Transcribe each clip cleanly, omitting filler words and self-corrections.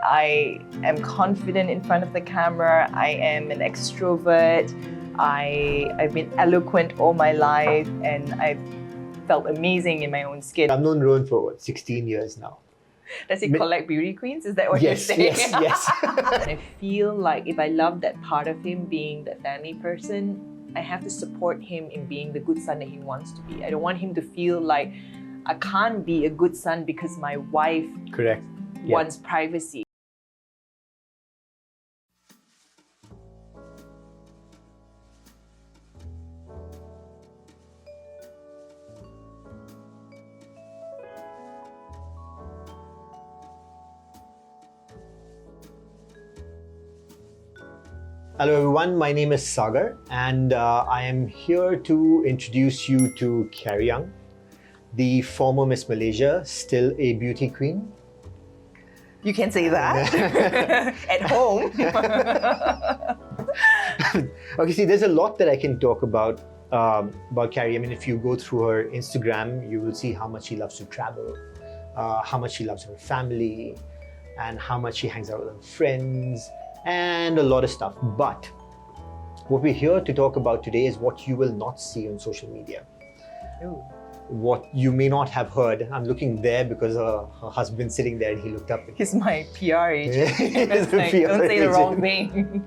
I am confident in front of the camera. I am an extrovert. I've been eloquent all my life, and I've felt amazing in my own skin. I've known Rowan for 16 years now. Does he collect beauty queens? Is that what you're saying? Yes. I feel like if I love that part of him, being the family person, I have to support him in being the good son that he wants to be. I don't want him to feel like I can't be a good son because my wife Correct. wants privacy. Hello everyone, my name is Sagar and I am here to introduce you to Carey, the former Miss Malaysia, still a beauty queen. You can say that at home. Okay, see, there's a lot that I can talk about Carey. I mean, if you go through her Instagram, you will see how much she loves to travel, how much she loves her family, and how much she hangs out with her friends, and a lot of stuff. But what we're here to talk about today is what you will not see on social media. Ooh. What you may not have heard. I'm looking there because her husband's sitting there and he looked up. He's my PR agent. He's like, PR don't say the agent. wrong thing.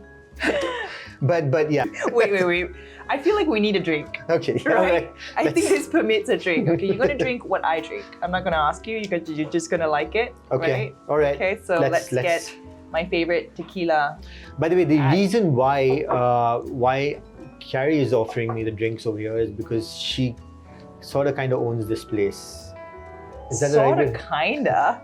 But yeah. Wait. I feel like we need a drink. Okay. Right? All right. I think this permits a drink. Okay, you're gonna drink what I drink. I'm not gonna ask you. You're just gonna like it. Okay. Right? All right. Okay. So let's get my favorite tequila. By the way, the reason why Carey is offering me the drinks over here is because she sort of kind of owns this place. Is that the right way? Kinda.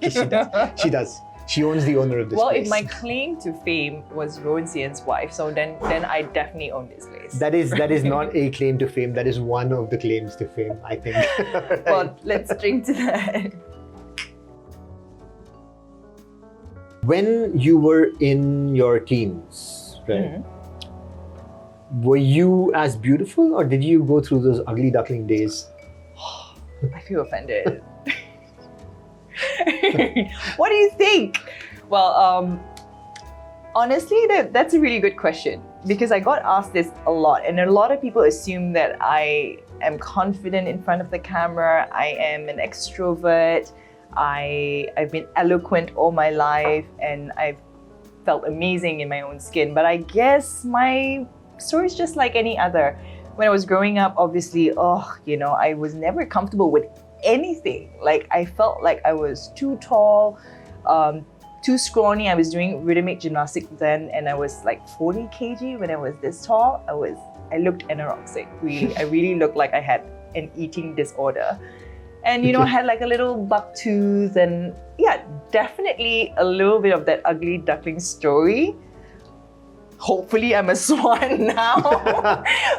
She does. She does. She owns the owner of this well, place. if my claim to fame was Rowan Sian's wife, so then I definitely own this place. That is not a claim to fame. That is one of the claims to fame, I think. Right. Well, let's drink to that. When you were in your teens, right? Were you as beautiful, or did you go through those ugly duckling days? I feel offended. What do you think? Well, honestly, that's a really good question, because I got asked this a lot, and a lot of people assume that I am confident in front of the camera. I am an extrovert. I've been eloquent all my life, and I've felt amazing in my own skin. But I guess my story is just like any other. When I was growing up, obviously, I was never comfortable with anything. Like, I felt like I was too tall, too scrawny. I was doing rhythmic gymnastics then, and I was like 40 kg when I was this tall. I looked anorexic. I really looked like I had an eating disorder. And I had like a little buck tooth, and yeah, definitely a little bit of that ugly duckling story. Hopefully I'm a swan now.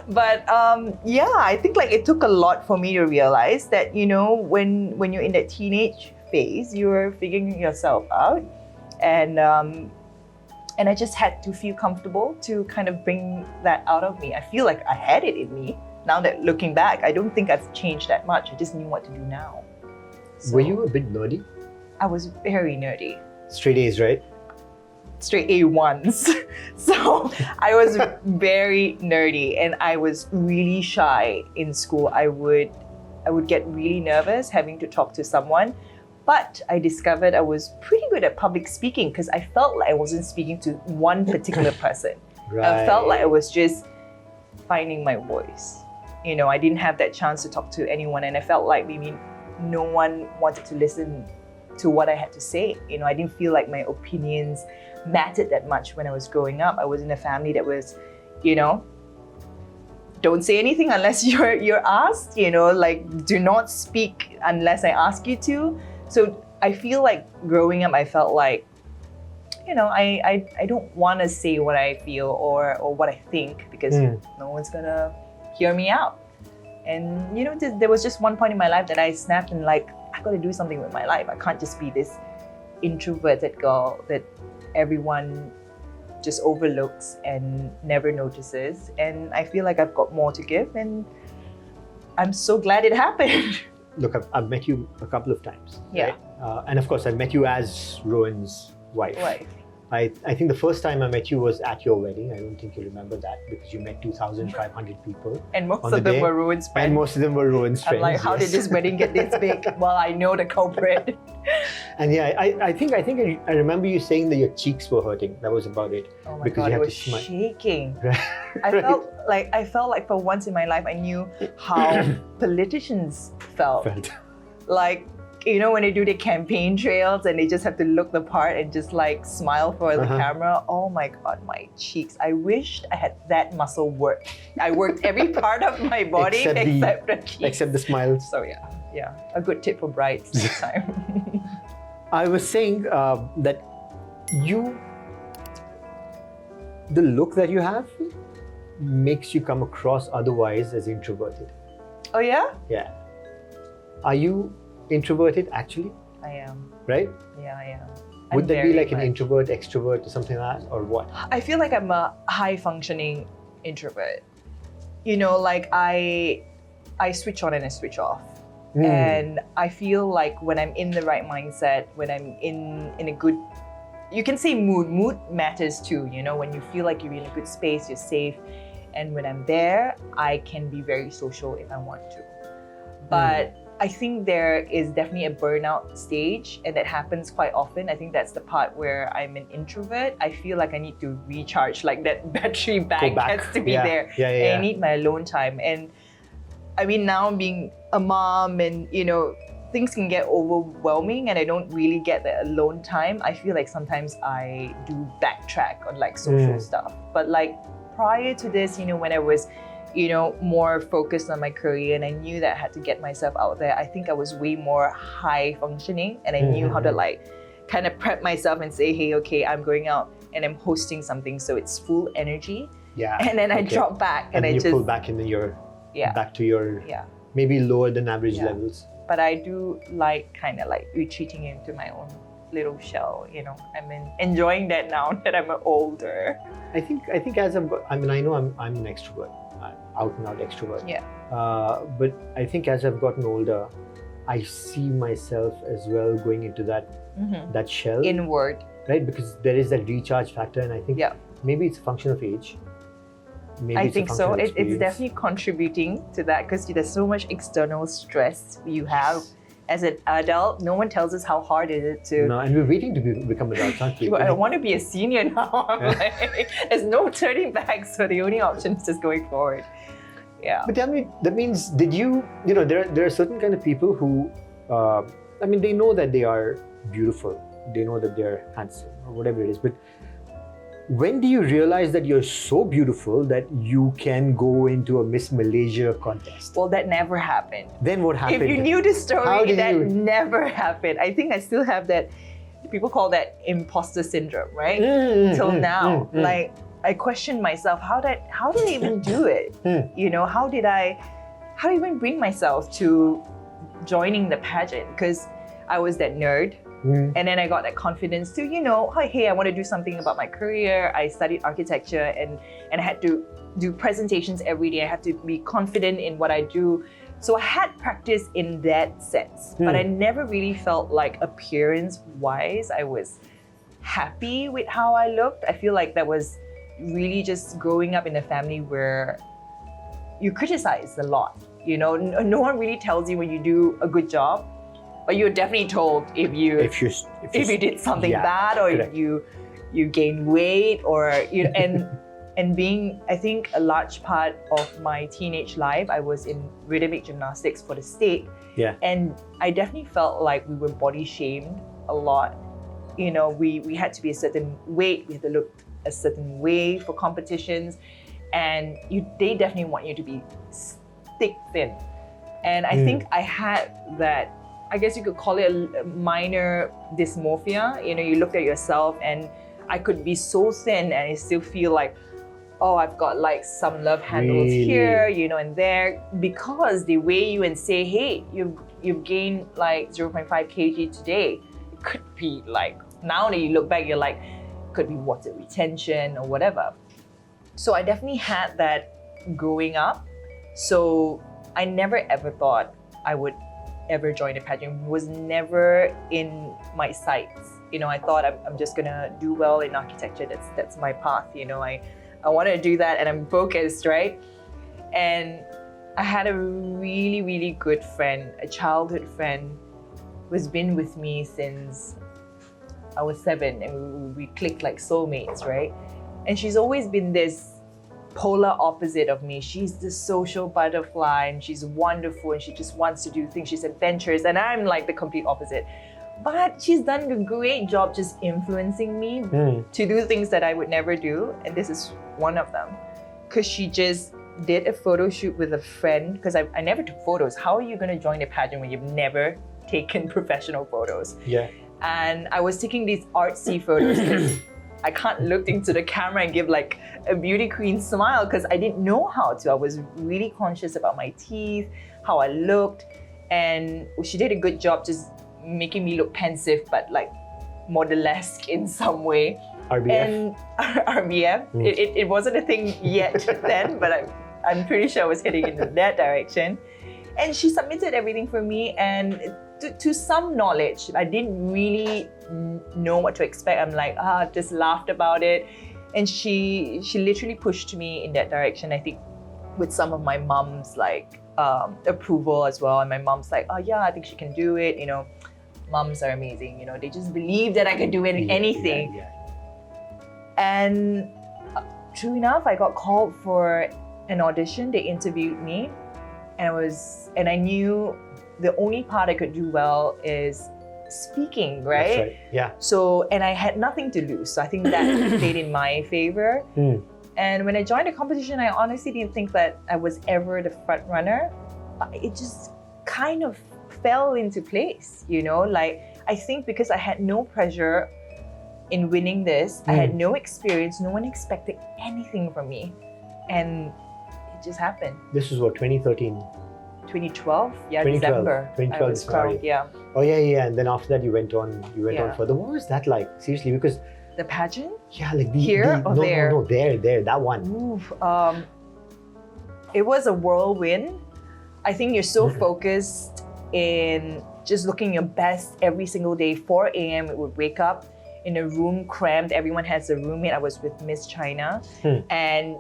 But I think like it took a lot for me to realize that, when you're in that teenage phase, you're figuring yourself out. And I just had to feel comfortable to kind of bring that out of me. I feel like I had it in me. Now that looking back, I don't think I've changed that much. I just knew what to do now. So, were you a bit nerdy? I was very nerdy. Straight A's, right? Straight A1s. So I was very nerdy, and I was really shy in school. I would get really nervous having to talk to someone. But I discovered I was pretty good at public speaking, because I felt like I wasn't speaking to one particular person. Right. I felt like I was just finding my voice. I didn't have that chance to talk to anyone, and I felt like maybe no one wanted to listen to what I had to say. I didn't feel like my opinions mattered that much when I was growing up. I was in a family that was, don't say anything unless you're asked, like do not speak unless I ask you to. So I feel like growing up, I felt like, I don't want to say what I feel or what I think, because no one's gonna hear me out. And there was just one point in my life that I snapped and like, I got to do something with my life. I can't just be this introverted girl that everyone just overlooks and never notices. And I feel like I've got more to give, and I'm so glad it happened. Look, I've met you a couple of times. Yeah. Right? And of course, I've met you as Rowan's wife. Wife. I think the first time I met you was at your wedding. I don't think you remember that because you met 2,500 people. And most on of the them day. were Rowan's friends. And most of them were Rowan's I'm friends. like, how did yes. this wedding get this big? Well, I know the culprit. And yeah, I think I remember you saying that your cheeks were hurting. That was about it. Oh my Because god, you it had was to smile. shaking. Right. I felt like for once in my life I knew how politicians felt. Like, you know, when they do their campaign trails and they just have to look the part and just like smile for the camera. Oh my god, my cheeks. I wished I had that muscle work. I worked every part of my body except the cheeks. Except the smiles. So yeah, a good tip for brides this time. I was saying that the look that you have makes you come across otherwise as introverted. Oh yeah? Yeah. Are you introverted actually? I am. Right? Yeah, I am. Would that be like an much. introvert, extrovert, or something like that, or what? I feel like I'm a high functioning introvert. You know, like I switch on and I switch off. And I feel like when I'm in the right mindset, when I'm in a good, you can say mood matters too, you know, when you feel like you're in a good space, you're safe. And when I'm there, I can be very social if I want to. But I think there is definitely a burnout stage, and that happens quite often. I think that's the part where I'm an introvert. I feel like I need to recharge, like that battery bag has to be there. And I need my alone time. And I mean, now being a mom and, you know, things can get overwhelming and I don't really get the alone time. I feel like sometimes I do backtrack on like social stuff. But like prior to this, you know, when I was, you know, more focused on my career and I knew that I had to get myself out there, I think I was way more high functioning and I knew how to like kind of prep myself and say, hey, okay, I'm going out and I'm hosting something, so it's full energy. Yeah. And then I drop back and I you just pull back into your back to your maybe lower than average levels. But I do like kind of like retreating into my own little shell, you know. I'm enjoying that now that I'm older. I think as I mean, I know I'm an extrovert, I'm out and out extrovert. Yeah. But I think as I've gotten older, I see myself as well going into that shell. Inward. Right, because there is that recharge factor, and I think maybe it's a function of age. Maybe I think so. It's definitely contributing to that because there's so much external stress you have. As an adult, no one tells us how hard it is to... No, and we're waiting to become adults, aren't we? I don't want to be a senior now. I'm like, there's no turning back, so the only option is just going forward. Yeah. But tell me, that means, did you know, there are certain kind of people who, I mean, they know that they are beautiful. They know that they're handsome or whatever it is. But when do you realize that you're so beautiful that you can go into a Miss Malaysia contest? Well, that never happened. Then what happened? If you knew the story, that never happened. I think I still have that, people call that imposter syndrome, right? Till now. Like, I question myself, how did I even do it? You know, how did I even bring myself to joining the pageant? Because I was that nerd. And then I got that confidence to, you know, hey, I want to do something about my career. I studied architecture and I had to do presentations every day. I had to be confident in what I do. So I had practice in that sense, but I never really felt like appearance-wise, I was happy with how I looked. I feel like that was really just growing up in a family where you criticize a lot. You know, no one really tells you when you do a good job. But you're definitely told if you did something bad or if you gain weight or you know, and being, I think a large part of my teenage life I was in rhythmic gymnastics for the state. Yeah. And I definitely felt like we were body shamed a lot. You know, we had to be a certain weight, we had to look a certain way for competitions, and they definitely want you to be stick thin. And I think I had that, I guess you could call it a minor dysmorphia. You know, you look at yourself and I could be so thin and I still feel like, oh, I've got like some love handles here, you know, and there, because they weigh you and say, hey, you've gained like 0.5 kg today. It could be like, now that you look back, you're like, could be water retention or whatever. So I definitely had that growing up. So I never ever thought I would ever join a pageant. It was never in my sights. I thought I'm just gonna do well in architecture. That's my path. I want to do that, and I'm focused, right? And I had a really, really good friend, a childhood friend, who's been with me since I was 7, and we clicked like soulmates, right? And she's always been this polar opposite of me. She's the social butterfly, and she's wonderful, and she just wants to do things. She's adventurous, and I'm like the complete opposite. But she's done a great job just influencing me to do things that I would never do, and this is one of them. Because she just did a photo shoot with a friend, because I never took photos. How are you going to join a pageant when you've never taken professional photos? Yeah. And I was taking these artsy photos because I can't look into the camera and give like a beauty queen smile, because I didn't know how to. I was really conscious about my teeth, how I looked, and she did a good job just making me look pensive but like model-esque in some way. RBF. And RBF, it wasn't a thing yet then, but I'm pretty sure I was heading in that direction. And she submitted everything for me, and to some knowledge, I didn't really know what to expect. I'm like, just laughed about it. And she literally pushed me in that direction, I think, with some of my mom's like approval as well. And my mom's like, oh yeah, I think she can do it. Moms are amazing. They just believe that I can do anything. Yeah. And true enough, I got called for an audition. They interviewed me, and I knew the only part I could do well is speaking, right? That's right. Yeah. So, and I had nothing to lose. So I think that played in my favor. And when I joined the competition, I honestly didn't think that I was ever the front runner. But it just kind of fell into place, Like, I think because I had no pressure in winning this, I had no experience, no one expected anything from me. And it just happened. This was what, 2013? 2012? Yeah, 2012. December. 2012 I was crowned, yeah. Oh yeah. And then after that you went on Yeah. further. What was that like? Seriously, because The pageant? yeah, like Here or there? No, there, that one. Oof, it was a whirlwind. I think you're so focused in just looking your best every single day. 4 a.m. it would wake up in a room crammed. Everyone has a roommate. I was with Miss China. And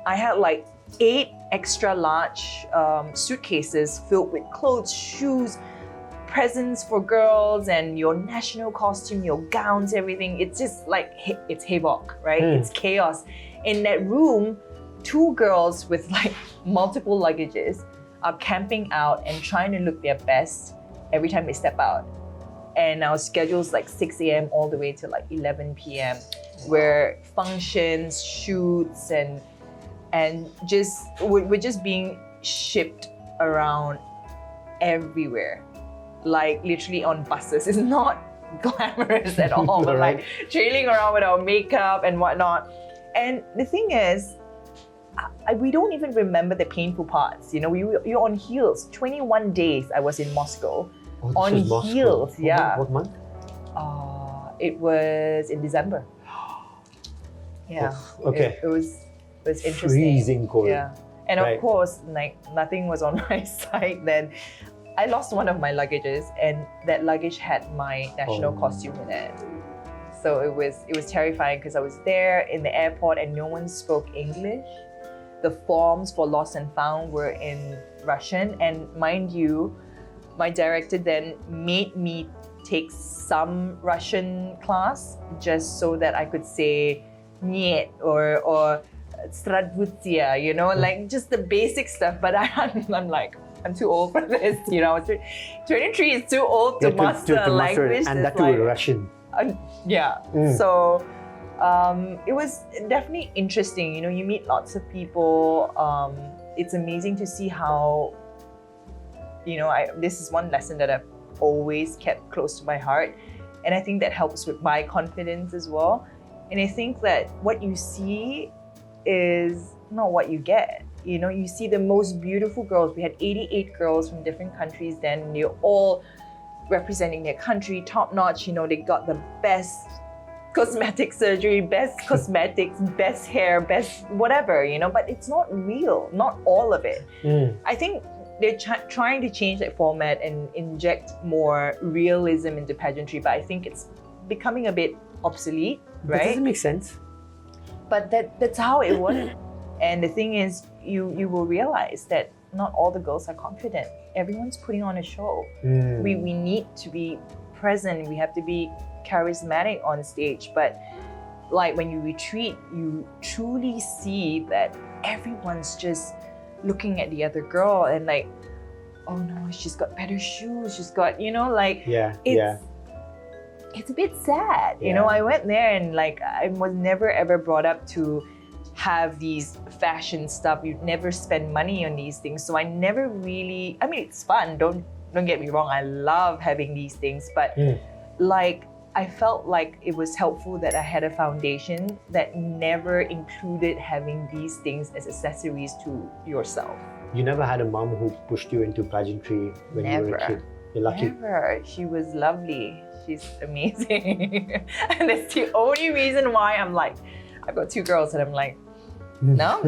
I had like 8 extra large suitcases filled with clothes, shoes, presents for girls, and your national costume, your gowns, everything. It's just like, it's havoc, right? It's chaos. In that room, 2 girls with like multiple luggages are camping out and trying to look their best every time they step out. And our schedule's like 6 a.m. all the way to like 11 p.m. where functions, shoots, and we're just being shipped around everywhere. Like literally on buses. It's not glamorous at all. But like trailing around with our makeup and whatnot. And the thing is, we don't even remember the painful parts. You're on heels. 21 days I was in Moscow. On heels, yeah. What month? It was in December. Yeah. Oh, okay. It was interesting. Freezing cold. Yeah. And of course, like nothing was on my side then. I lost one of my luggages, and that luggage had my national costume in it. So it was terrifying because I was there in the airport and no one spoke English. The forms for lost and found were in Russian, and mind you, my director then made me take some Russian class just so that I could say "niet" or "Zdravствуйте," like just the basic stuff. But I'm like, I'm too old for this, 23 is too old to master a language. And that too like, Russian. So it was definitely interesting. You meet lots of people. It's amazing to see how, this is one lesson that I've always kept close to my heart. And I think that helps with my confidence as well. And I think that what you see is not what you get. You see the most beautiful girls. We had 88 girls from different countries then, and they're all representing their country top notch. They got the best cosmetic surgery, best cosmetics, best hair, best whatever, but it's not real, not all of it. I think they're trying to change that format and inject more realism into pageantry, but I think it's becoming a bit obsolete, That right? doesn't make sense. But that's how it was. And the thing is, you will realize that not all the girls are confident. Everyone's putting on a show. We need to be present. We have to be charismatic on stage. But like when you retreat, you truly see that everyone's just looking at the other girl and like, oh no, she's got better shoes. She's got, like, it's a bit sad. You know, I went there and like I was never ever brought up to have these fashion stuff. You'd never spend money on these things. So I never really, I mean, it's fun. Don't get me wrong. I love having these things, but like I felt like it was helpful that I had a foundation that never included having these things as accessories to yourself. You never had a mom who pushed you into pageantry when you were a kid? You're lucky. Never. She was lovely. She's amazing. And that's the only reason why I'm like, I've got 2 girls and I'm like, no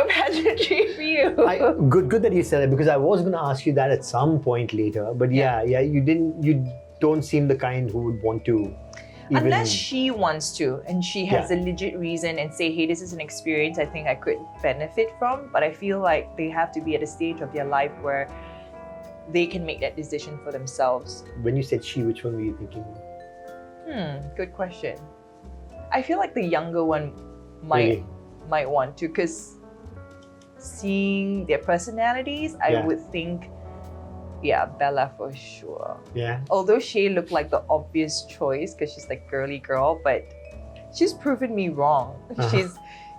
pageantry for you. Good that you said that, because I was going to ask you that at some point later. But you don't seem the kind who would want to. Unless she wants to and she has a legit reason and say, hey, this is an experience I think I could benefit from. But I feel like they have to be at a stage of their life where they can make that decision for themselves. When you said she, which one were you thinking? Good question. I feel like the younger one might want to, because seeing their personalities, I would think, Bella for sure. Yeah. Although Shay looked like the obvious choice because she's like girly girl, but she's proven me wrong.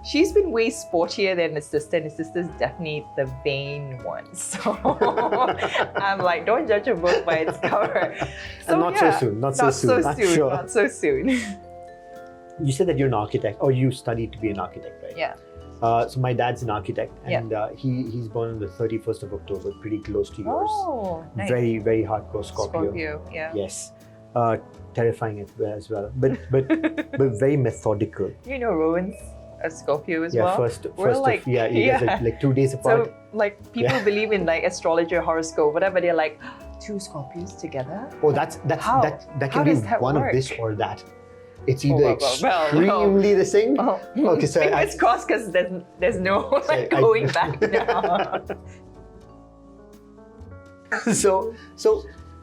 She's been way sportier than the sister, and the sister's definitely the vain one. So I'm like, don't judge a book by its cover. So, and not so soon. Not so soon. You said that you're an architect, or you studied to be an architect, right? Yeah. So my dad's an architect, and he's born on the 31st of October, pretty close to yours. Oh, nice. Very, very hardcore Scorpio. Yes. Terrifying as well, but very methodical. You know Rowan's a Scorpio as well? Yeah, first like, you guys are like 2 days apart. So like people believe in like astrology or horoscope, whatever, they're like, 2 Scorpios together? Oh, that can be one of this or that. It's either extremely the same. Okay, so fingers crossed, because there's no going back now. So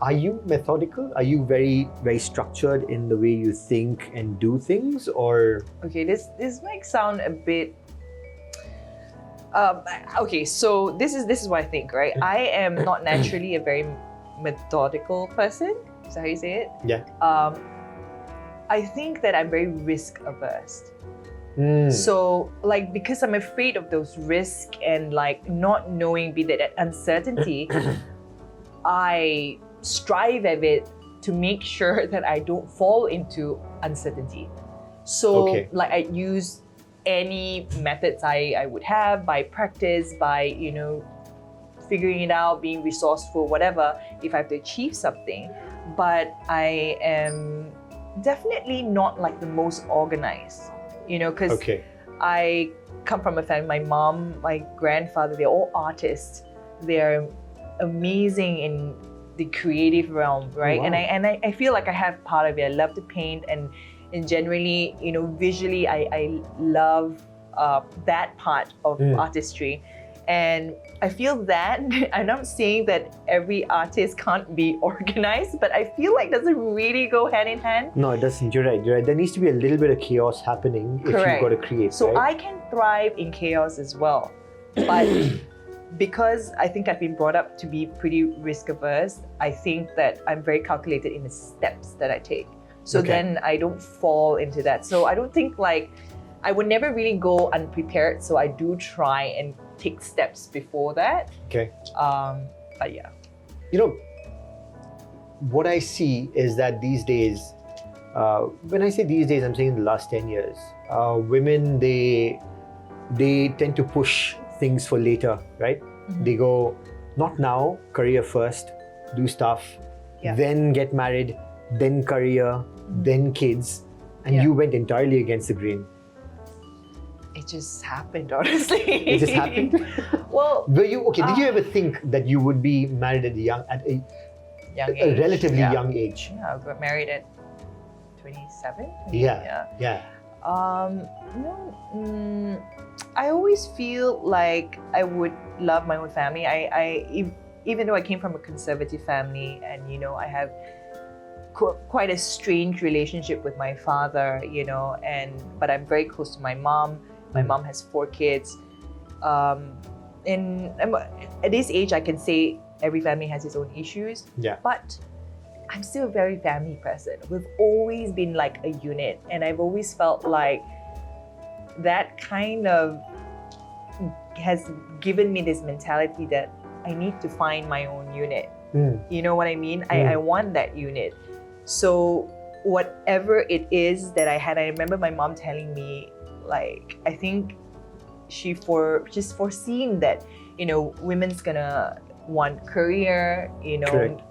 are you methodical? Are you very, very structured in the way you think and do things, or? Okay, this might sound a bit. Okay, so this is what I think, right? I am not naturally a very methodical person. Is that how you say it? Yeah. I think that I'm very risk averse. So like, because I'm afraid of those risks and like not knowing, be that uncertainty, I strive at it to make sure that I don't fall into uncertainty. So like I use any methods I would have, by practice, by figuring it out, being resourceful, whatever, if I have to achieve something. But I am definitely not like the most organized, because I come from a family, my mom, my grandfather, they're all artists. They're amazing in the creative realm, right? Wow. And I feel like I have part of it. I love to paint, and generally, visually, I love that part of artistry. And I feel that, I'm not saying that every artist can't be organized, but I feel like it doesn't really go hand in hand. No, it doesn't. You're right. There needs to be a little bit of chaos happening if you've got to create. So right? I can thrive in chaos as well. But because I think I've been brought up to be pretty risk averse, I think that I'm very calculated in the steps that I take. So then I don't fall into that. So I don't think like, I would never really go unprepared. So I do try and take steps before that. Okay. But yeah. What I see is that these days, when I say these days, I'm saying the last 10 years, women, they tend to push things for later, right? They go, not now, career first, do stuff, then get married, then career, then kids, and you went entirely against the grain. It just happened, honestly. It just happened? Well, were you did you ever think that you would be married at a young age, relatively young age? Yeah, I got married at 27. Yeah. I always feel like I would love my own family. Even though I came from a conservative family, and I have quite a strange relationship with my father, but I'm very close to my mom. My mom has 4 kids. At this age, I can say every family has its own issues. Yeah. But I'm still a very family person. We've always been like a unit, and I've always felt like that kind of has given me this mentality that I need to find my own unit. You know what I mean? I want that unit. So whatever it is that I had, I remember my mom telling me, like, I think she's foreseeing that, women's gonna want career, Correct.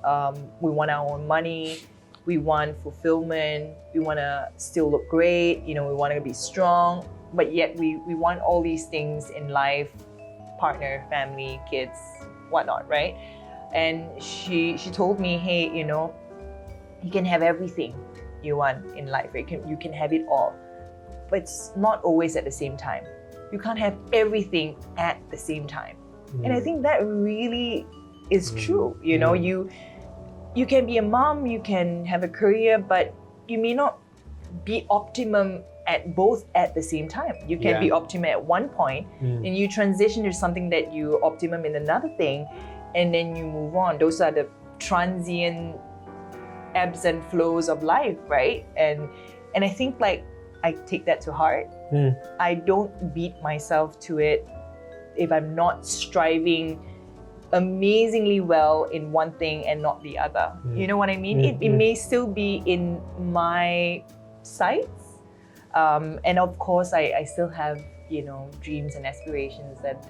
We want our own money, we want fulfillment, we want to still look great, we want to be strong, but yet we want all these things in life, partner, family, kids, whatnot, right? And she told me, hey, you can have everything you want in life, right? You can have it all, but it's not always at the same time. You can't have everything at the same time. And I think that really is true. You can be a mom, you can have a career, but you may not be optimum at both at the same time. You can be optimum at one point, and you transition to something that you're optimum in another thing, and then you move on. Those are the transient ebbs and flows of life, right? And I think like I take that to heart. I don't beat myself to it if I'm not striving amazingly well in one thing and not the other. You know what I mean? It may still be in my sights. And of course, I still have, dreams and aspirations that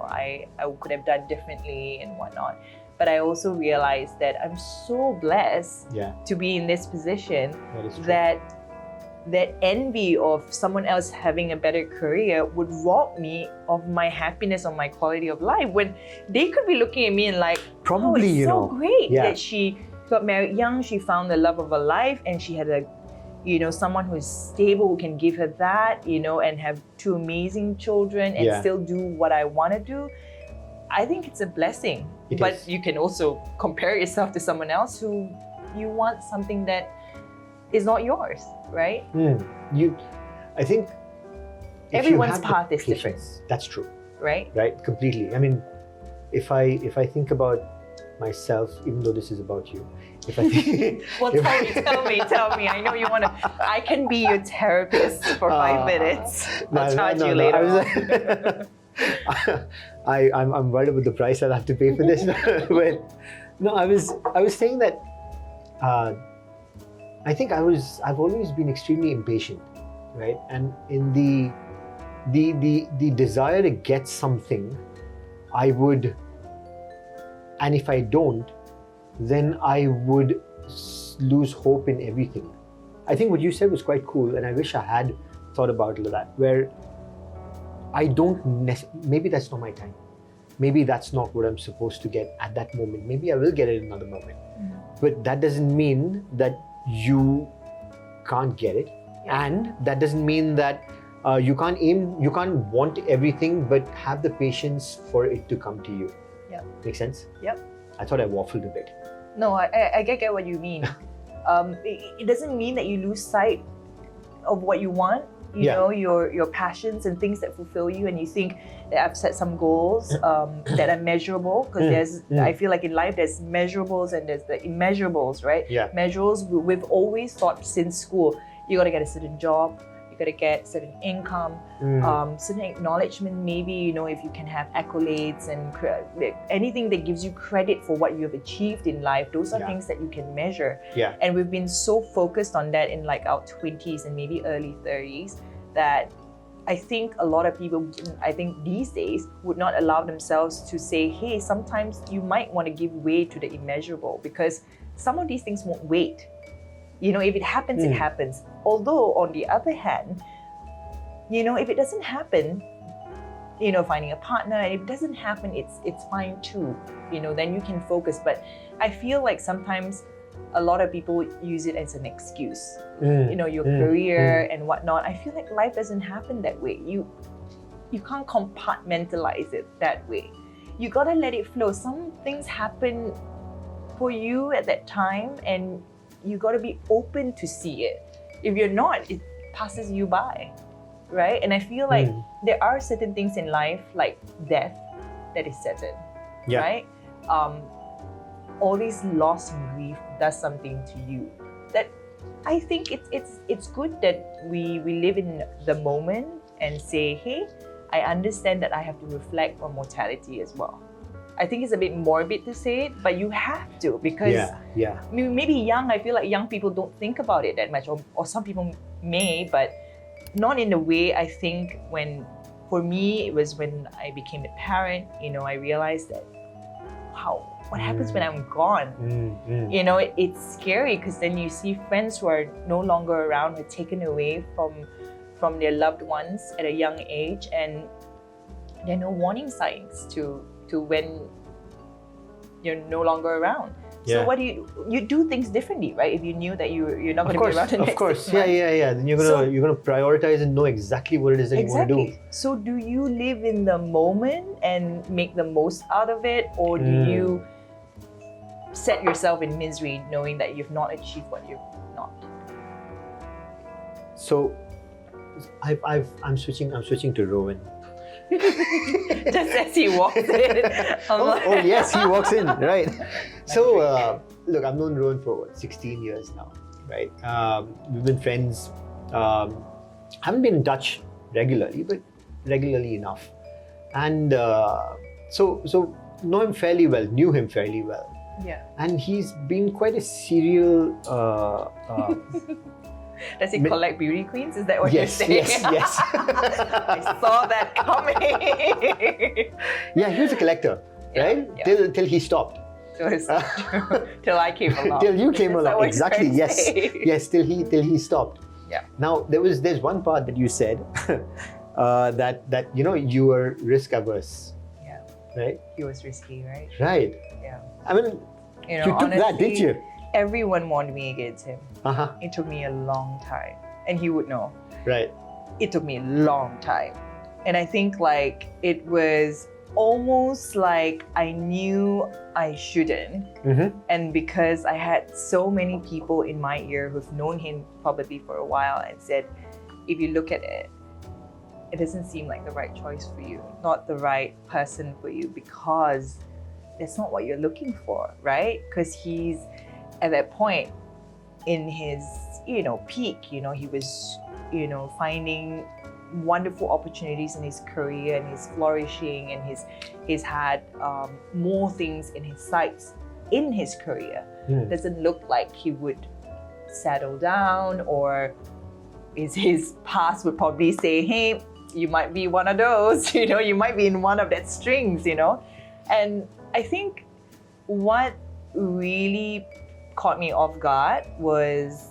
I could have done differently and whatnot. But I also realized that I'm so blessed to be in this position that envy of someone else having a better career would rob me of my happiness or my quality of life, when they could be looking at me and like, probably, it's so great that she got married young, she found the love of her life, and she had someone who is stable, who can give her that, and have 2 amazing children and still do what I want to do. I think it's a blessing. But you can also compare yourself to someone else who you want something that is not yours, right? I think everyone's path is different. That's true. Right? Right, completely. I mean, if I think about myself, even though this is about you, if I think, well, tell me. I know you want to. I can be your therapist for 5 minutes. I'll charge you later. I'm worried about the price I'll have to pay for this. But no, I was saying that I think I've always been extremely impatient, right? And in the desire to get something, I would, and if I don't, then I would lose hope in everything. I think what you said was quite cool, and I wish I had thought about that, where I don't maybe that's not my time. Maybe that's not what I'm supposed to get at that moment. Maybe I will get it another moment. But that doesn't mean that you can't get it. And that doesn't mean that you can't want everything, but have the patience for it to come to you. Make sense? I thought I waffled a bit. No, I get what you mean. It doesn't mean that you lose sight of what you want. Your passions and things that fulfill you, and you think that I've set some goals that are measurable, because I feel like in life there's measurables and there's the immeasurables, right? Measurables, we've always thought since school, you got to get a certain job, you got to get certain income, certain acknowledgement, maybe, if you can have accolades and anything that gives you credit for what you have achieved in life. Those are things that you can measure. And we've been so focused on that in like our 20s and maybe early 30s that I think a lot of people, these days, would not allow themselves to say, hey, sometimes you might want to give way to the immeasurable, because some of these things won't wait. If it happens, it happens. Although, on the other hand, if it doesn't happen, finding a partner, and if it doesn't happen, it's fine too. Then you can focus. But I feel like sometimes a lot of people use it as an excuse. Your career and whatnot. I feel like life doesn't happen that way. You can't compartmentalize it that way. You gotta let it flow. Some things happen for you at that time, and you gotta be open to see it. If you're not, it passes you by, right? And I feel like there are certain things in life, like death, that is certain, right? All this loss and grief does something to you. That I think it's good that we live in the moment and say, hey, I understand that I have to reflect on mortality as well. I think it's a bit morbid to say it, but you have to, because maybe I feel like young people don't think about it that much, or some people may, but not in the way I think for me, it was when I became a parent, I realized that, wow, what happens when I'm gone? It's scary, because then you see friends who are no longer around, who are taken away from their loved ones at a young age, and there are no warning signs to when you're no longer around. So what do you do things differently, right? If you knew that you're not going to be around the next 6 months. Then you're gonna prioritize and know exactly what it is that you want to do. So do you live in the moment and make the most out of it, or do you set yourself in misery knowing that you've not achieved what you've not? So I'm switching to Rowan. Just as he walks in. Oh yes, he walks in, right? So look, I've known Rowan for 16 years now, right? We've been friends. Haven't been in touch regularly, but regularly enough. And so knew him fairly well. Yeah. And he's been quite a serial. Does he collect beauty queens? Is that what you're saying? Yes. I saw that coming. Yeah, he was a collector, right? Yeah. Till he stopped. Till I came along. Till you came along, exactly. Yes, say? yes. Till he stopped. Yeah. Now there's one part that you said that you were risk averse. Yeah. Right. He was risky, right? Right. Yeah. I mean, you took honestly, that, didn't you? Everyone warned me against him. It took me a long time, and he would know. Right. It took me a long time, and I think like it was almost like I knew I shouldn't, and because I had so many people in my ear who've known him probably for a while and said, if you look at it, it doesn't seem like the right choice for you, not the right person for you, because that's not what you're looking for, right? Because he's at that point in his peak, he was finding wonderful opportunities in his career, and he's flourishing, and he's had more things in his sights in his career. Doesn't look like he would settle down, or his past would probably say, hey, you might be one of those, you might be in one of that strings, and I think what really caught me off guard was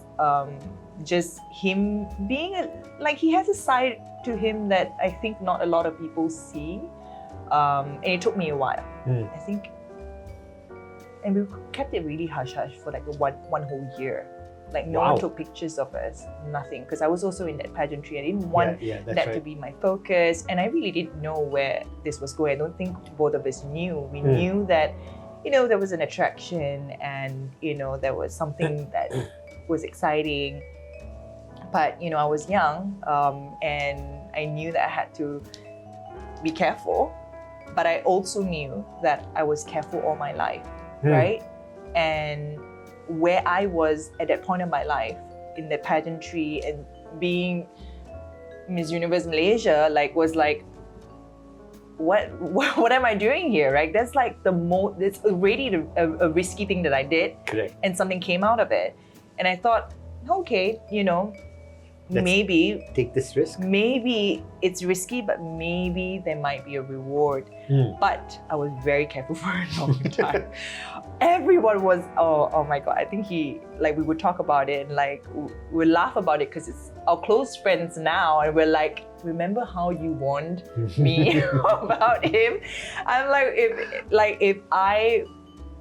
just him being he has a side to him that I think not a lot of people see, and it took me a while. I think, and we kept it really hush-hush for like one whole year. Like no one took pictures of us, nothing, because I was also in that pageantry. I didn't want that to be my focus, and I really didn't know where this was going. I don't think both of us knew. We knew that there was an attraction, and there was something that was exciting, but I was young, and I knew that I had to be careful, but I also knew that I was careful all my life, right? And where I was at that point in my life in the pageantry and being Miss Universe Malaysia, was what am I doing here, right? That's like it's already a risky thing that I did. Correct. And something came out of it. And I thought, okay, maybe take this risk. Maybe it's risky, but maybe there might be a reward. But I was very careful for a long time. Everyone was, oh my God. I think we would talk about it and we laugh about it because it's our close friends now, and we're like, remember how you warned me about him? I'm like, if I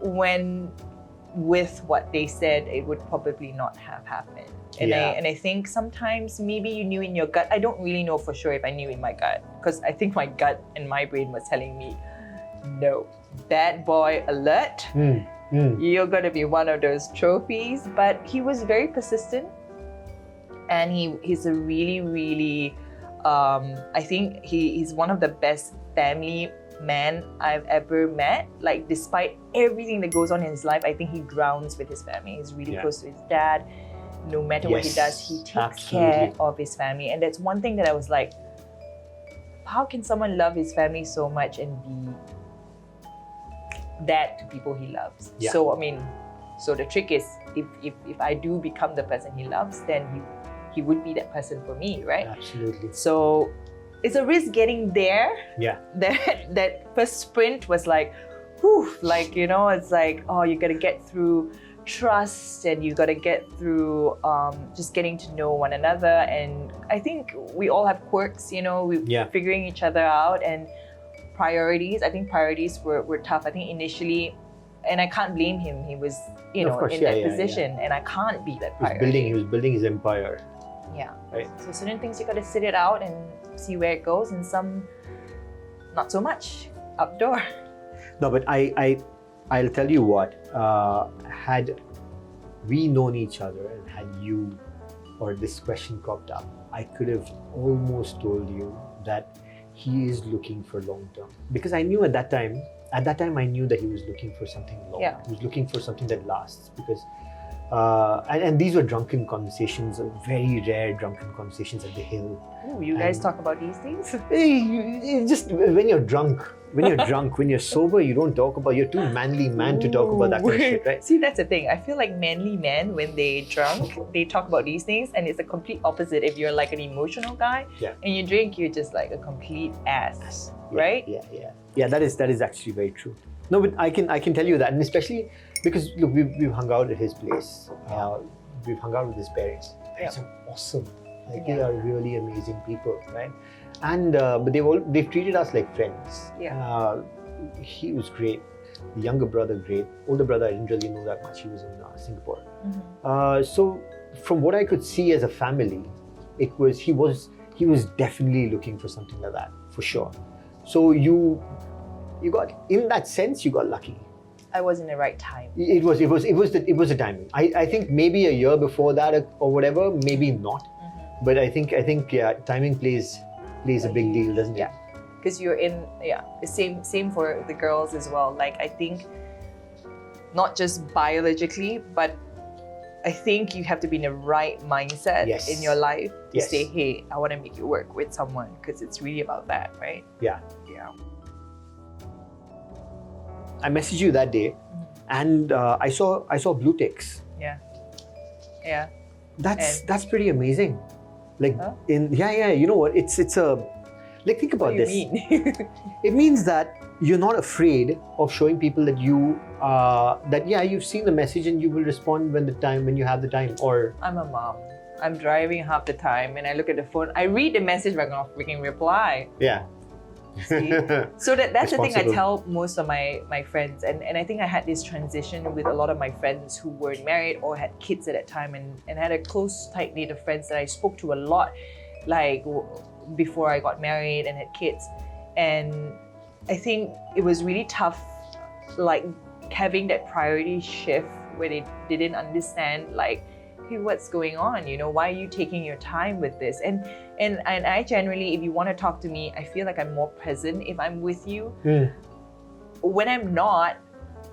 went with what they said, it would probably not have happened. And I think sometimes maybe you knew in your gut. I don't really know for sure if I knew in my gut, because I think my gut and my brain was telling me, no, bad boy alert. You're gonna be one of those trophies. But he was very persistent, and he's a really, really I think he's one of the best family man I've ever met. Like, despite everything that goes on in his life, I think he drowns with his family. He's really close to his dad. No matter what he does, he takes care of his family. And that's one thing that I was like, how can someone love his family so much and be that to people he loves? So so the trick is, if I do become the person he loves, then he would be that person for me, right? Absolutely. So it's a risk getting there. That first sprint was like, whew, like, it's like, oh, you gotta get through trust, and you gotta get through just getting to know one another. And I think we all have quirks, we're figuring each other out. And priorities, I think priorities were tough. I think initially, and I can't blame him, he was, in that position, and I can't be that priority. He was building his empire. Right. So certain things you gotta sit it out and see where it goes, and some not so much outdoor. No, but I'll tell you what, had we known each other and had you or this question cropped up, I could have almost told you that he is looking for long term. Because I knew at that time I knew that he was looking for something long. He was looking for something that lasts. Because and these were drunken conversations, very rare drunken conversations at the hill. Ooh, you guys talk about these things? Just when you're drunk, when you're sober, you don't talk about, you're too manly man to talk about that kind of shit, right? See, that's the thing. I feel like manly men, when they drunk, they talk about these things, and it's a complete opposite. If you're like an emotional guy and you drink, you're just like a complete ass, right? Yeah, that is actually very true. No, but I can tell you that, and especially because look, we've hung out at his place. We've hung out with his parents. It's awesome. Like, they are really amazing people, right? And but they've treated us like friends. He was great. The younger brother, great. Older brother, I didn't really know that much. He was in Singapore. So from what I could see as a family, he was definitely looking for something like that, for sure. So you got, in that sense, you got lucky. I was in the right time. It was the timing. I think maybe a year before that or whatever, maybe not. But I think timing plays a big deal, doesn't it? Because you're in the same for the girls as well. Like, I think not just biologically, but I think you have to be in the right mindset in your life to say, hey, I want to make it work with someone, because it's really about that, right? Yeah. I messaged you that day, and I saw blue ticks. Yeah. That's pretty amazing. Like, you know what? It's a, like, think about this. What do you mean? It means that you're not afraid of showing people that you've seen the message and you will respond when you have the time. Or I'm a mom. I'm driving half the time, and I look at the phone. I read the message, but I'm not freaking reply. See? So that's the thing I tell most of my friends, and I think I had this transition with a lot of my friends who weren't married or had kids at that time, and had a close, tight knit of friends that I spoke to a lot, like before I got married and had kids. And I think it was really tough, like having that priority shift where they didn't understand, like, hey, what's going on? Why are you taking your time with this? And I generally, if you want to talk to me, I feel like I'm more present if I'm with you. When I'm not,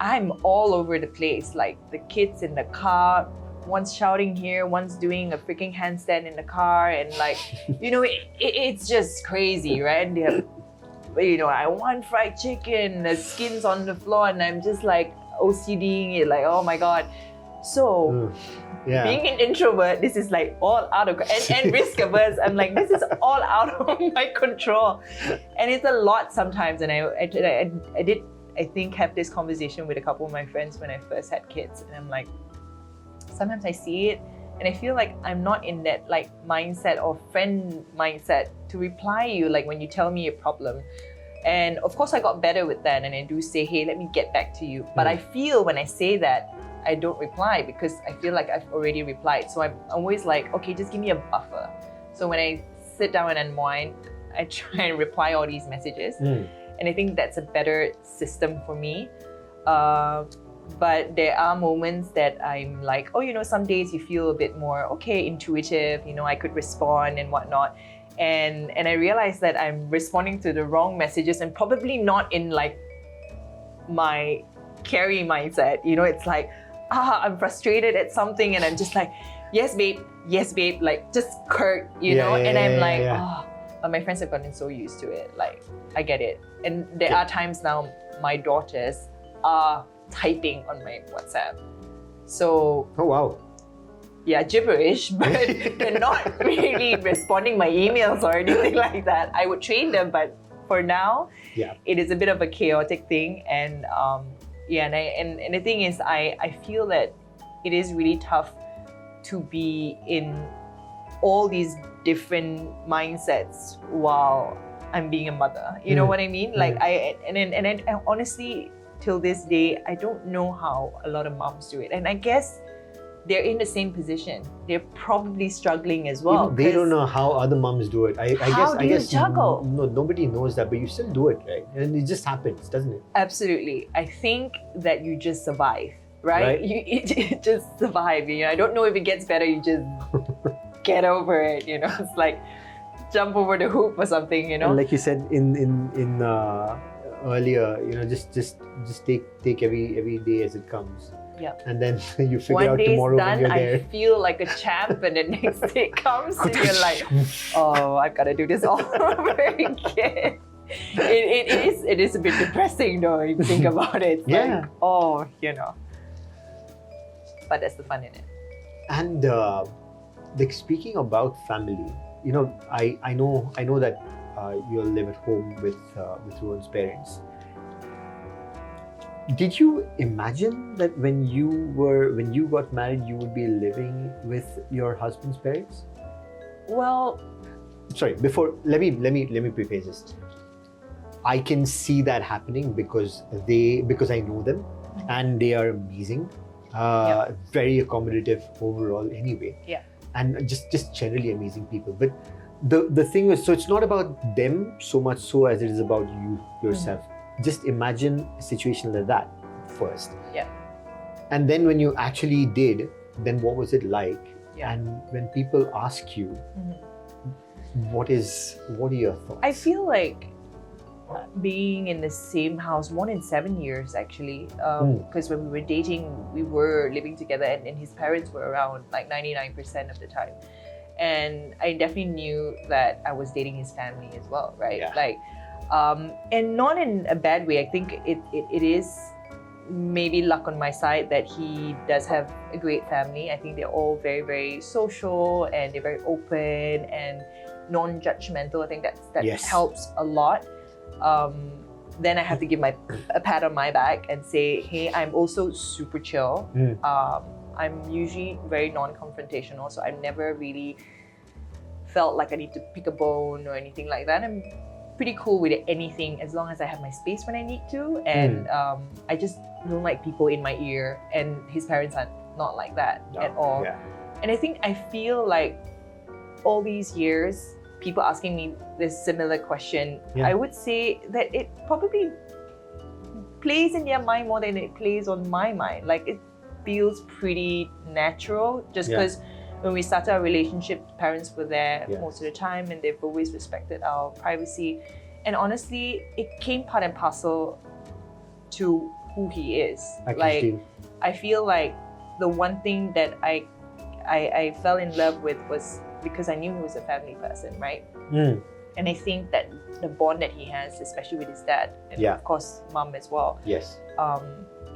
I'm all over the place. Like, the kids in the car, one's shouting here, one's doing a freaking handstand in the car, and like, it's just crazy, right? And they have, I want fried chicken, the skin's on the floor, and I'm just like OCDing it, like, oh my God. So, being an introvert, this is like all out of, and risk averse, I'm like, this is all out of my control. And it's a lot sometimes. And I did, I think, have this conversation with a couple of my friends when I first had kids. And I'm like, sometimes I see it and I feel like I'm not in that like mindset or friend mindset to reply you, like when you tell me a problem. And of course I got better with that, and I do say, hey, let me get back to you. But I feel when I say that, I don't reply because I feel like I've already replied. So I'm always like, okay, just give me a buffer. So when I sit down and unwind, I try and reply all these messages. And I think that's a better system for me. But there are moments that I'm like, oh, some days you feel a bit more, intuitive, I could respond and whatnot. And I realize that I'm responding to the wrong messages and probably not in like my Carey mindset. It's like, I'm frustrated at something and I'm just like, yes, babe, like just curt, and I'm like, but my friends have gotten so used to it. Like, I get it. And there are times now my daughters are typing on my WhatsApp. So, oh wow. Yeah, gibberish, but they're not really responding my emails or anything like that. I would train them, but for now, it is a bit of a chaotic thing. And and the thing is, I feel that it is really tough to be in all these different mindsets while I'm being a mother. You know what I mean? Like I honestly, till this day, I don't know how a lot of moms do it. And I guess they're in the same position. They're probably struggling as well. They don't know how other moms do it. How do you juggle? No, nobody knows that, but you still do it, right? And it just happens, doesn't it? Absolutely. I think that you just survive, right? You just survive. I don't know if it gets better. You just get over it. It's like jump over the hoop or something. And like you said in earlier, just take every day as it comes. Yeah. And then you figure out tomorrow done, when you're there. I feel like a champ, and the next day comes and you're like, oh, I've got to do this all over again. It is a bit depressing though, if you think about it. It's like, oh, But that's the fun in it. And like speaking about family, I know that you'll live at home with Rowan's parents. Did you imagine that when you got married, you would be living with your husband's parents? Well, sorry. Before, let me preface this. I can see that happening because I know them, and they are amazing. Very accommodative overall, anyway. Yeah. And just generally amazing people. But the thing is, so it's not about them so much so as it is about you yourself. Just imagine a situation like that first. Yeah. And then when you actually did, then what was it like? Yeah. And when people ask you, what are your thoughts? I feel like being in the same house more than 7 years actually, because when we were dating, we were living together and his parents were around like 99% of the time. And I definitely knew that I was dating his family as well, right? Yeah. Like, and not in a bad way. I think it is maybe luck on my side that he does have a great family. I think they're all very, very social and they're very open and non-judgmental. I think that helps a lot. Then I have to give a pat on my back and say, hey, I'm also super chill. I'm usually very non-confrontational, so I've never really felt like I need to pick a bone or anything like that. I'm pretty cool with anything as long as I have my space when I need to. And I just don't like people in my ear, and his parents are not like that at all. Yeah. And I feel like all these years, people asking me this similar question, I would say that it probably plays in their mind more than it plays on my mind. Like it feels pretty natural just because when we started our relationship, parents were there most of the time and they've always respected our privacy. And honestly, it came part and parcel to who he is. I feel like the one thing that I fell in love with was because I knew he was a family person, right? And I think that the bond that he has, especially with his dad, and of course mom as well,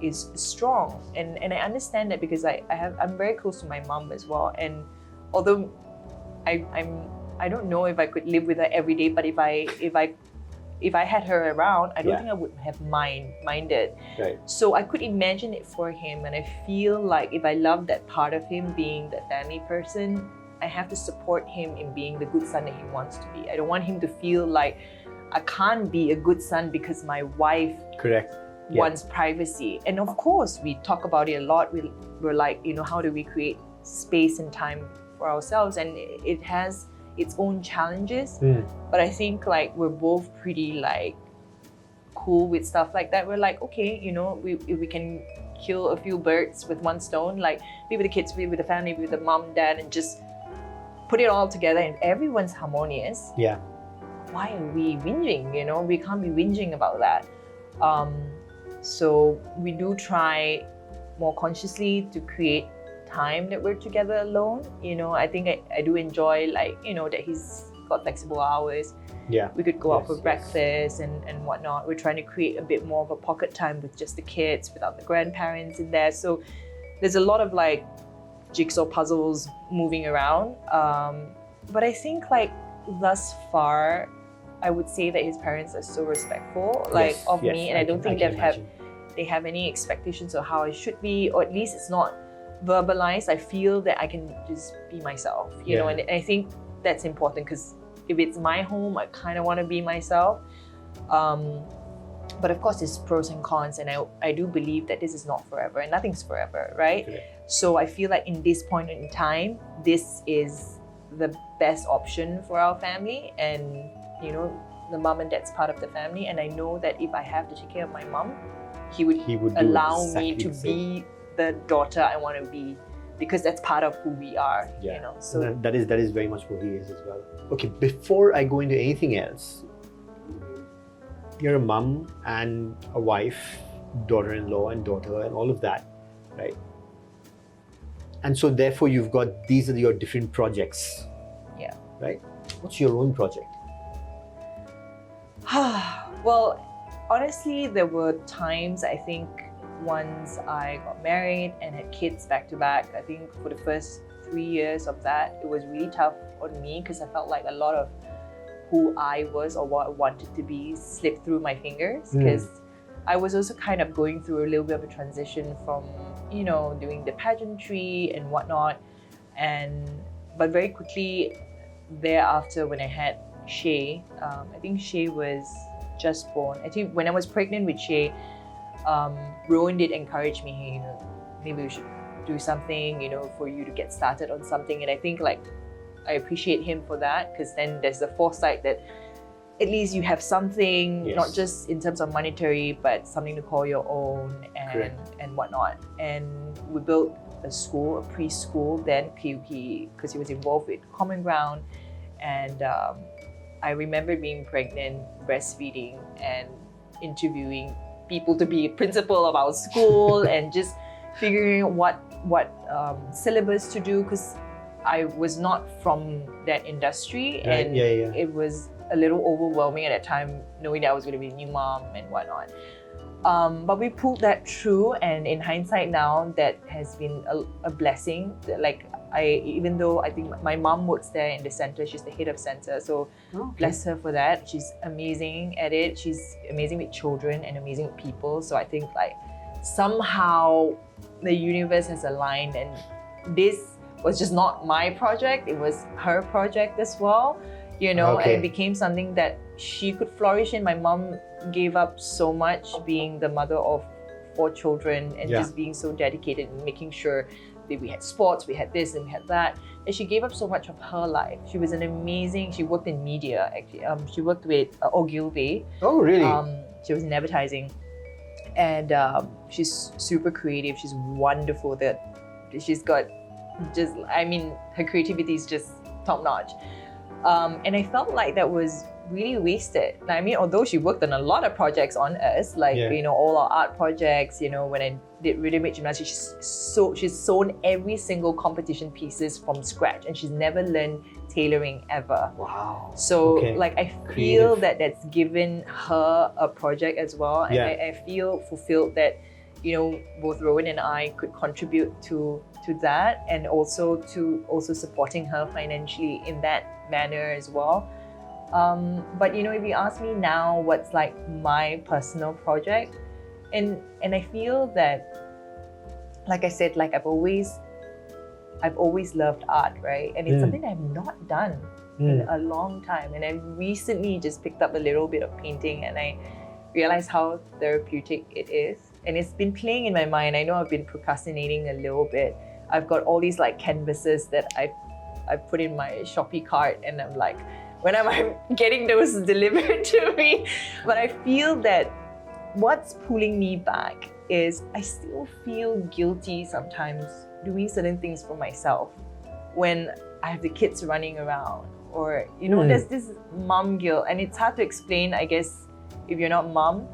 is strong. And I understand that because I'm very close to my mom as well. And although I don't know if I could live with her every day, but if I had her around, I don't think I would have minded. Right. So I could imagine it for him, and I feel like if I love that part of him being the family person, I have to support him in being the good son that he wants to be. I don't want him to feel like I can't be a good son because my wife one's privacy. And of course, we talk about it a lot. We're like, how do we create space and time for ourselves? And it has its own challenges. But I think like we're both pretty like cool with stuff like that. We're like, okay, we can kill a few birds with one stone, like be with the kids, be with the family, be with the mom, dad, and just put it all together and everyone's harmonious. Yeah. Why are we whinging? We can't be whinging about that. So we do try more consciously to create time that we're together alone. I think I do enjoy like, that he's got flexible hours. Yeah. We could go out for breakfast and whatnot. We're trying to create a bit more of a pocket time with just the kids without the grandparents in there. So there's a lot of like jigsaw puzzles moving around. But I think like thus far, I would say that his parents are so respectful of me, and I don't think they have any expectations of how I should be, or at least it's not verbalized. I feel that I can just be myself, and I think that's important because if it's my home, I kind of want to be myself. But of course, there's pros and cons, and I do believe that this is not forever, and nothing's forever, right? Okay. So I feel like in this point in time, this is the best option for our family, and the mom and dad's part of the family, and I know that if I have to take care of my mom, he would allow me to be the daughter I want to be, because that's part of who we are. So that is very much who he is as well. Okay, before I go into anything else, you're a mom and a wife, daughter-in-law and daughter and all of that, right? And so therefore you've got, these are your different projects. Yeah. Right? What's your own project? Well, honestly, there were times, I think, once I got married and had kids back to back, I think for the first 3 years of that, it was really tough on me because I felt like a lot of who I was or what I wanted to be slipped through my fingers, because I was also kind of going through a little bit of a transition from, doing the pageantry and whatnot. But very quickly thereafter, when I had Shay, I think Shay was just born. I think when I was pregnant with Shay, Rowan did encourage me, hey, maybe we should do something, for you to get started on something. And I think like I appreciate him for that, because then there's the foresight that at least you have something, not just in terms of monetary, but something to call your own and whatnot. And we built a school, a preschool then, because he was involved with Common Ground. And I remember being pregnant, breastfeeding, and interviewing people to be principal of our school and just figuring out what syllabus to do, because I was not from that industry, and it was a little overwhelming at that time, knowing that I was going to be a new mom and whatnot. But we pulled that through, and in hindsight now, that has been a blessing. Like even though I think my mom works there in the center, she's the head of center, so bless her for that. She's amazing at it. She's amazing with children and amazing with people. So I think like somehow the universe has aligned, and this was just not my project, it was her project as well, and it became something that she could flourish in. My mom gave up so much, being the mother of 4 children and just being so dedicated and making sure that we had sports, we had this and we had that. And she gave up so much of her life. She was she worked in media actually. She worked with Ogilvy. Oh, really? She was in advertising. And she's super creative. She's wonderful. That she's got her creativity is just top notch. And I felt like that was really wasted. Although she worked on a lot of projects on us, all our art projects, when I did rhythm gymnastics, she's sewn every single competition pieces from scratch, and she's never learned tailoring ever. Wow. So I feel that that's given her a project as well. And I feel fulfilled that, both Rowan and I could contribute to that, and also supporting her financially in that manner as well. But if you ask me now what's like my personal project, and I feel that, like I said, like I've always loved art, right? And it's something that I've not done in a long time. And I recently just picked up a little bit of painting, and realize how therapeutic it is. And it's been playing in my mind. I know I've been procrastinating a little bit. I've got all these like canvases that I put in my Shopee cart, and I'm like, when am I getting those delivered to me? But I feel that what's pulling me back is I still feel guilty sometimes doing certain things for myself when I have the kids running around, or there's this mom guilt, and it's hard to explain, I guess, if you're not mom.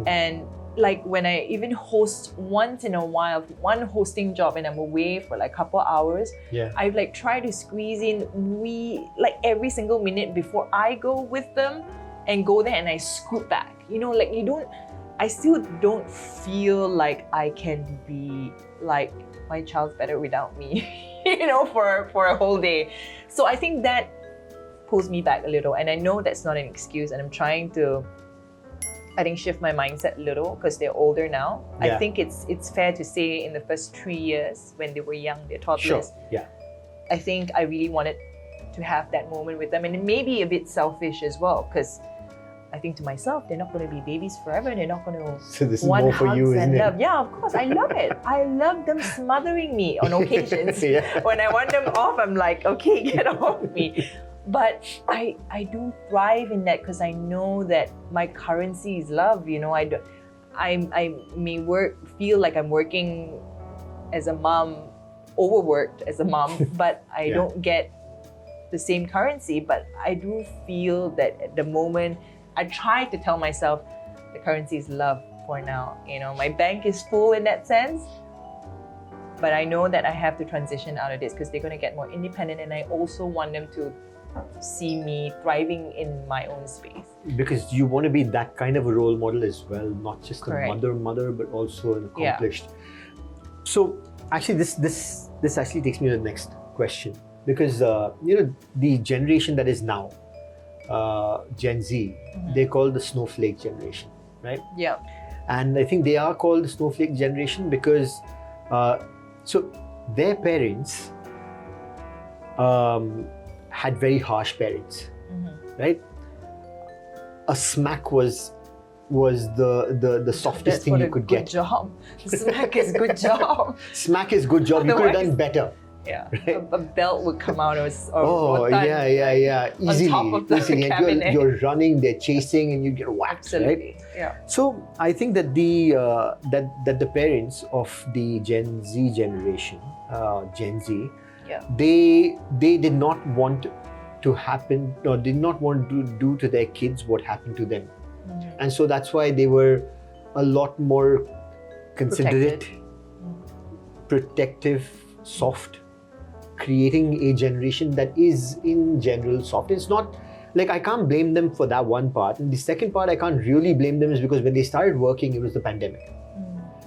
And like when I even host once in a while, one hosting job, and I'm away for like a couple hours, I like try to squeeze in every single minute before I go with them, and go there and I scoot back. I still don't feel like I can be like my child's better without me, for a whole day. So I think that pulls me back a little, and I know that's not an excuse, and I'm trying to shift my mindset a little because they're older now. Yeah. I think it's fair to say in the first 3 years when they were young, they're toddlers. I think I really wanted to have that moment with them, and it may be a bit selfish as well because I think to myself, they're not going to be babies forever. They're not going to so this is more for you, isn't it? Love. Yeah, of course. I love it. I love them smothering me on occasions. When I want them off, I'm like, okay, get off me. But I do thrive in that because I know that my currency is love. I may feel like I'm working as a mom, overworked as a mom, but I don't get the same currency. But I do feel that at the moment, I try to tell myself the currency is love for now. My bank is full in that sense. But I know that I have to transition out of this because they're going to get more independent, and I also want them to see me thriving in my own space. Because you want to be that kind of a role model as well, not just Correct. a mother, but also an accomplished. So actually, this actually takes me to the next question, because the generation that is now, Gen Z, they're called the snowflake generation, right? Yeah. And I think they are called the snowflake generation because so their parents had very harsh parents, right? A smack was the softest thing you could get. Good job. Smack is good job. Smack is good job. You could have done better. Yeah. Right? A belt would come out or yeah. Easily. On top of the cabinet. You're running, they're chasing, and you get whacked. Absolutely. Right? Yeah. So I think that the parents of the Gen Z generation, Gen Z, they did not want to happen, or did not want to do to their kids what happened to them. And so that's why they were a lot more considerate, protective, soft, creating a generation that is in general soft. It's not like I can't blame them for that one part. And the second part I can't really blame them is because when they started working, it was the pandemic.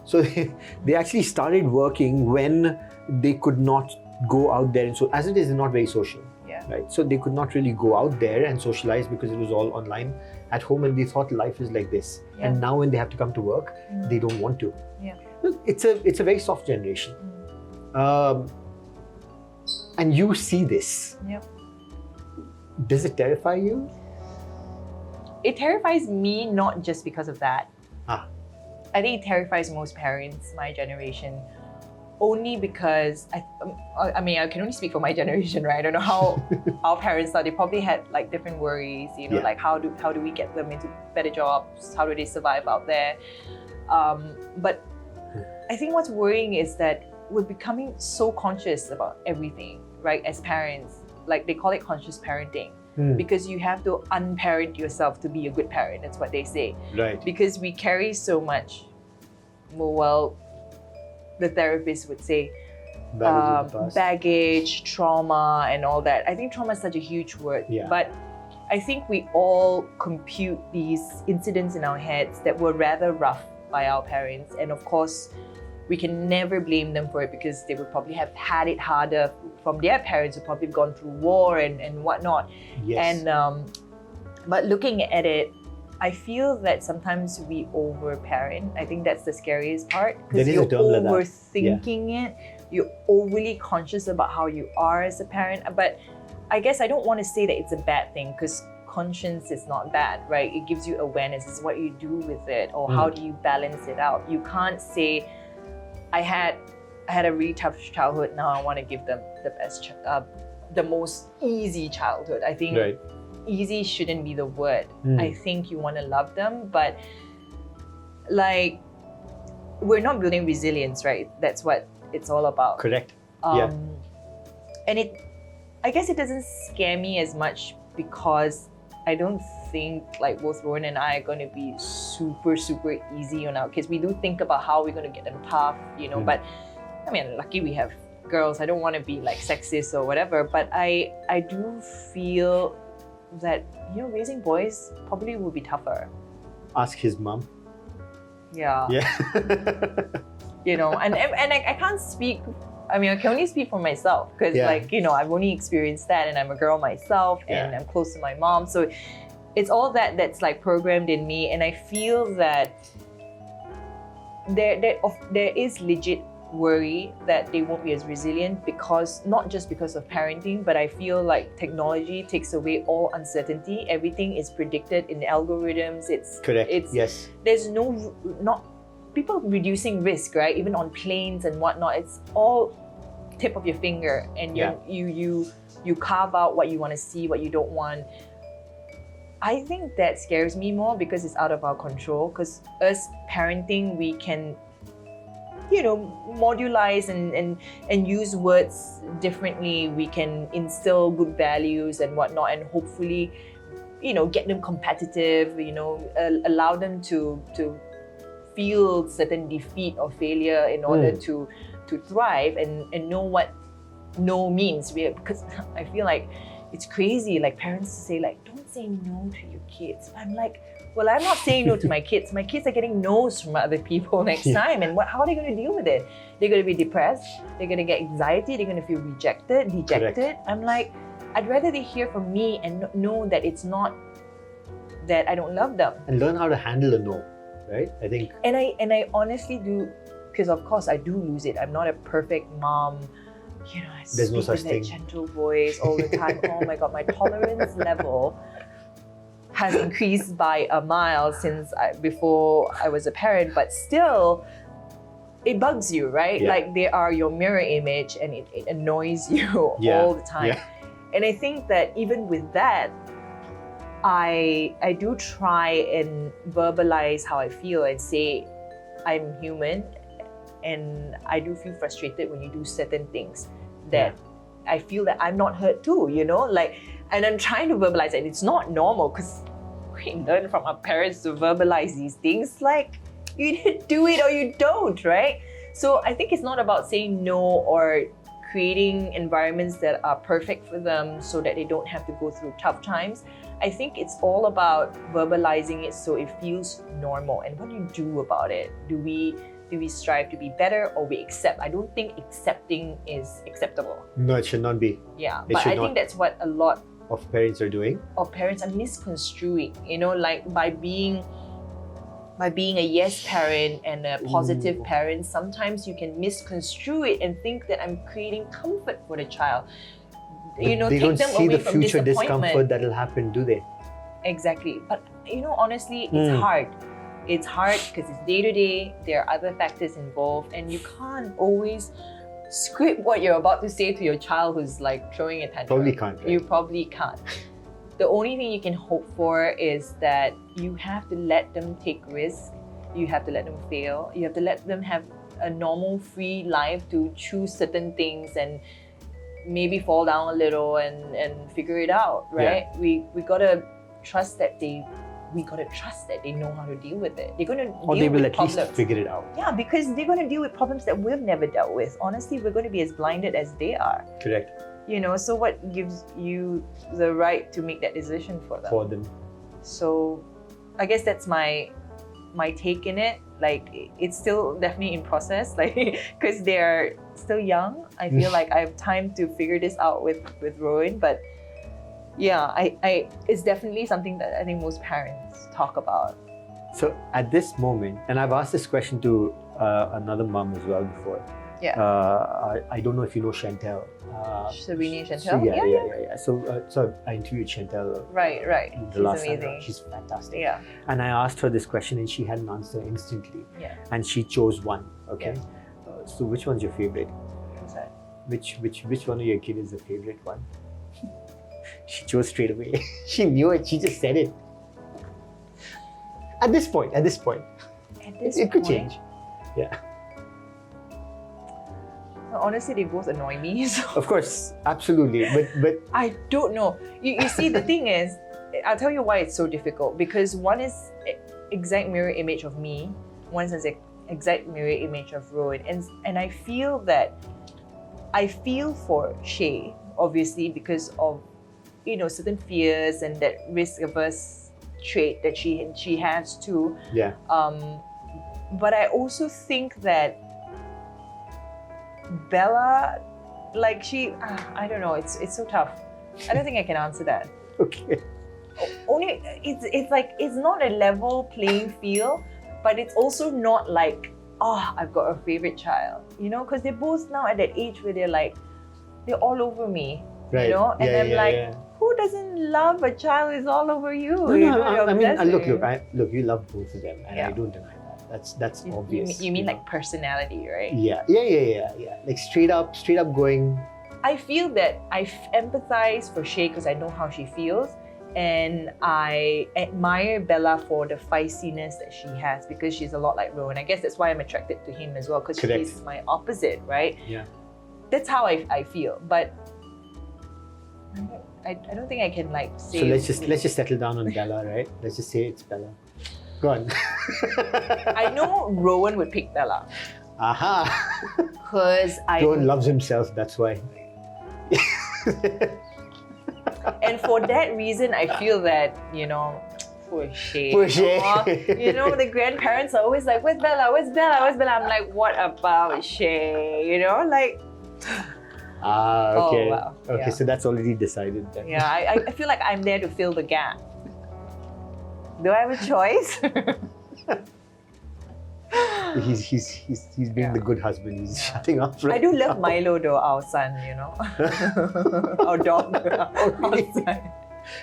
So they actually started working when they could not go out there. And so as it is, they're not very social. Right? So they could not really go out there and socialize because it was all online at home, and they thought life is like this. And now when they have to come to work, they don't want to. Look, it's a very soft generation. And you see this. Does it terrify you? It terrifies me not just because of that. I think it terrifies most parents, my generation, only because I mean I can only speak for my generation, right? I don't know how our parents thought. They probably had like different worries, like how do we get them into better jobs? How do they survive out there? But I think what's worrying is that we're becoming so conscious about everything, right? As parents, like they call it conscious parenting. Because you have to unparent yourself to be a good parent. That's what they say. Right. Because we carry so much. Well, the therapist would say baggage, trauma, and all that. I think trauma is such a huge word. But I think we all compute these incidents in our heads that were rather rough by our parents. And of course, we can never blame them for it because they would probably have had it harder from their parents who probably have gone through war and whatnot. And but looking at it, I feel that sometimes we over-parent. I think that's the scariest part because you're overthinking it. You're overly conscious about how you are as a parent. But I guess I don't want to say that it's a bad thing because conscience is not bad, right? It gives you awareness. It's what you do with it, or how do you balance it out. You can't say, I had a really tough childhood, now I want to give them the best, the most easy childhood. I think Right. easy shouldn't be the word. I think you want to love them, but like, we're not building resilience, right? That's what it's all about. Correct. And I guess it doesn't scare me as much because I don't think like both Rowan and I are going to be super, super easy on our kids. We do think about how we're going to get them tough, you know, but I mean, lucky we have girls. I don't want to be like sexist or whatever, but I do feel that, you know, raising boys probably will be tougher. Ask his mom. Yeah. Yeah. You know, and I can't speak, I mean, I can only speak for myself because like, you know, I've only experienced that, and I'm a girl myself, and I'm close to my mom. So it's all that's like programmed in me, and I feel that there is legit worry that they won't be as resilient, because not just because of parenting, but I feel like technology takes away all uncertainty. Everything is predicted in algorithms. It's Correct. It's, yes. There's not people reducing risk, right? Even on planes and whatnot, it's all tip of your finger, and you carve out what you want to see, what you don't want. I think that scares me more because it's out of our control. Because us parenting, we can, you know, modularize and use words differently. We can instill good values and whatnot, and hopefully, you know, get them competitive. You know, allow them to feel certain defeat or failure in order to thrive and know what no means. Because I feel like it's crazy, like parents say like, don't say no to your kids. I'm like, well, I'm not saying no to my kids. My kids are getting no's from other people next time, and how are they going to deal with it? They're going to be depressed. They're going to get anxiety. They're going to feel rejected, dejected. Correct. I'm like, I'd rather they hear from me and know that it's not that I don't love them. And learn how to handle a no, right? I think. And I honestly do, because of course I do lose it. I'm not a perfect mom. You know, I There's no speak such in thing. that gentle voice all the time. Oh my God, my tolerance level has increased by a mile since before I was a parent, but still, it bugs you, right? Yeah. Like they are your mirror image, and it annoys you all the time. Yeah. And I think that even with that, I do try and verbalize how I feel and say, I'm human, and I do feel frustrated when you do certain things that I feel that I'm not hurt too, you know? Like, and I'm trying to verbalize it. It's not normal because we learn from our parents to verbalize these things. Like, you either do it or you don't, right? So I think it's not about saying no or creating environments that are perfect for them so that they don't have to go through tough times. I think it's all about verbalizing it so it feels normal. And what do you do about it? Do we strive to be better, or we accept? I don't think accepting is acceptable. No, it should not be. Yeah, It but should I think not. that's what a lot Of parents are doing. of parents are misconstruing. You know, like by being a yes parent and a positive parent, sometimes you can misconstrue it and think that I'm creating comfort for the child. You know, They take don't them see away the from future disappointment. discomfort that'll happen, do they? Exactly. But you know, honestly, it's hard. It's hard because it's day to day. There are other factors involved, and you can't always script what you're about to say to your child who's like throwing a tantrum. Probably can't, right? You probably can't. The only thing you can hope for is that you have to let them take risks. You have to let them fail. You have to let them have a normal, free life to choose certain things and maybe fall down a little and figure it out, right? We gotta trust that they know how to deal with it. They're gonna Or deal they will with at least problems. figure it out. Yeah, because they're gonna deal with problems that we've never dealt with. Honestly, we're gonna be as blinded as they are. Correct. You know, so what gives you the right to make that decision for them? For them. So I guess that's my take in it. Like, it's still definitely in process, like, because they're still young. I feel like I have time to figure this out with Rowan, but yeah, I it's definitely something that I think most parents talk about. So at this moment, and I've asked this question to another mom as well before. Yeah. I don't know if you know Chantel. Sabrina and So Chantel? So I interviewed Chantel. Right. The She's last amazing. time. She's fantastic. Yeah. And I asked her this question and she had an answer instantly. Yeah. And she chose one. Okay. Yeah. So which one's your favorite? What's that? Which one of your kids is the favorite one? She chose straight away. She knew it. She just said it. At this point. At this It could change. Yeah. Honestly, they both annoy me. So Of course, absolutely. But I don't know. You see, the thing is, I'll tell you why it's so difficult. Because one is exact mirror image of me, one is an exact mirror image of Rowan, and I feel for Shay, obviously, because of certain fears and that risk averse trait that she has too. yeah. But I also think that Bella, like I don't know, it's so tough. I don't think I can answer that. Okay. Only it's like it's not a level playing field, but it's also not like I've got a favorite child, because they're both now at that age where they're all over me, Right. and Yeah, I'm yeah, like, yeah. who doesn't love a child who's all over you? No, You're I mean, obsessive. look, you love both of them, and Yeah. I don't deny that. That's obvious. You mean know? like personality, right? Yeah. Like straight up going. I feel that I empathize for Shay because I know how she feels, and I admire Bella for the feistiness that she has because she's a lot like Rowan. I guess that's why I'm attracted to him as well because Correct. he's my opposite, right? Yeah. That's how I feel, but I don't think I can say. So let's just settle down on Bella, right? Let's just say it's Bella. Go on. I know Rowan would pick Bella Aha. because Rowan loves himself. That's why. and for that reason, I feel that poor Shay. Poor Shay. The grandparents are always like, "Where's Bella? Where's Bella? Where's Bella?" I'm like, "What about Shay?" Okay. Oh, wow. Okay, Yeah. so that's already decided then. Yeah, I feel like I'm there to fill the gap. Do I have a choice? He's being the good husband. He's shutting up. I do love Milo though, our son. Our dog. really? Our son.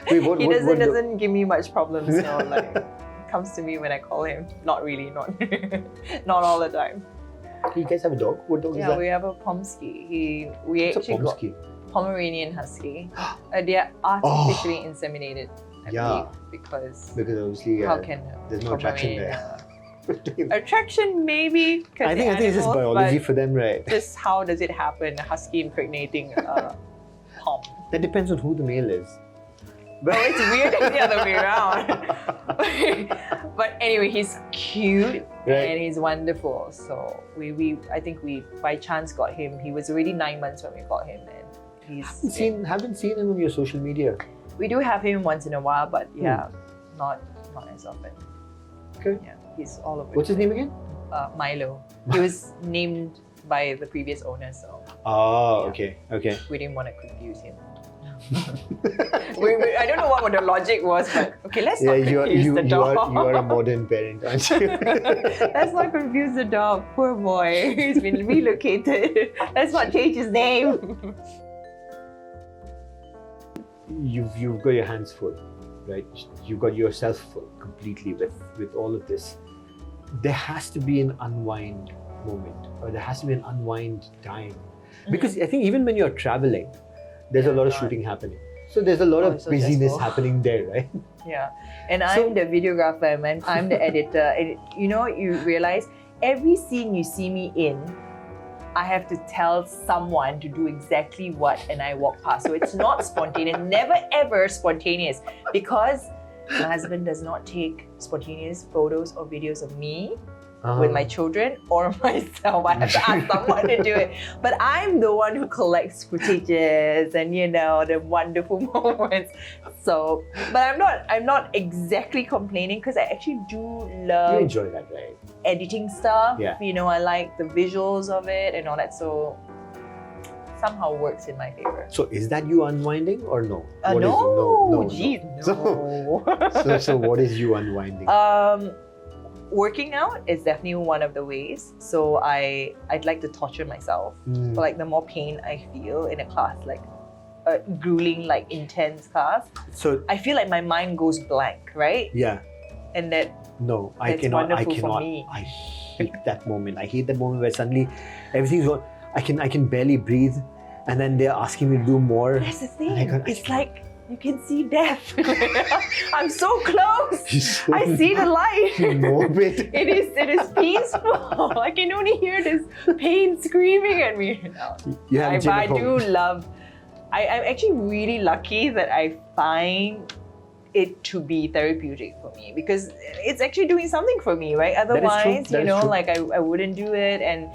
Wait, what, He what, doesn't give me much problems. So comes to me when I call him. Not really, not all the time. You guys have a dog? What dog is Yeah, that? we have a Pomsky. We What's a actually got Pomsky? Pomeranian Husky. They're artificially inseminated, I believe, because obviously how can there's no attraction there. Attraction maybe. I think it's just biology for them, right? Just how does it happen? A husky impregnating a pom. That depends on who the male is. Oh, it's weird the other way around. But anyway, he's cute and he's wonderful. So I think we by chance got him. He was already 9 months when we got him, and Haven't seen him on your social media. We do have him once in a while, but not as often. Okay. Yeah, he's all over. What's his name again? Milo. He was named by the previous owner, so Oh, Yeah. okay. we didn't want to confuse him. I don't know what the logic was, but okay, let's not confuse the dog. You are a modern parent, aren't you? Let's not confuse the dog. Poor boy. He's been relocated. Let's not change his name. You've got your hands full, right? You've got yourself full completely with all of this. There has to be an unwind moment, or there has to be an unwind time, because I think even when you're traveling, there's a lot of shooting happening. So there's a lot of so busyness stressful. happening there, right? Yeah, and I'm the videographer, and I'm the editor. And you realize every scene you see me in, I have to tell someone to do exactly what, and I walk past. So it's not spontaneous, never ever spontaneous, because my husband does not take spontaneous photos or videos of me with my children or myself. I have to ask someone to do it. But I'm the one who collects footages and the wonderful moments. So, but I'm not exactly complaining because I actually do You love enjoy that, right? editing stuff. Yeah. I like the visuals of it and all that. So somehow works in my favor. So is that you unwinding or no? What is No, it? No. geez, So- no. So what is you unwinding? working out is definitely one of the ways. So I'd like to torture myself for like the more pain I feel in a class, like a grueling, like intense class. So I feel like my mind goes blank, right? yeah, And that no, I That's cannot. I wonderful for cannot. me. I hate that moment. I hate that moment where suddenly everything's going. I can barely breathe, and then they're asking me to do more. that's the thing. I can't- It's like you can see death. I'm so close. So I see the light. morbid. It is peaceful. I can only hear this pain screaming at me. No. You have a gym I at home. do love. I'm actually really lucky that I find it to be therapeutic for me because it's actually doing something for me, right? is true. Otherwise, That you is know, true. like I wouldn't do it, and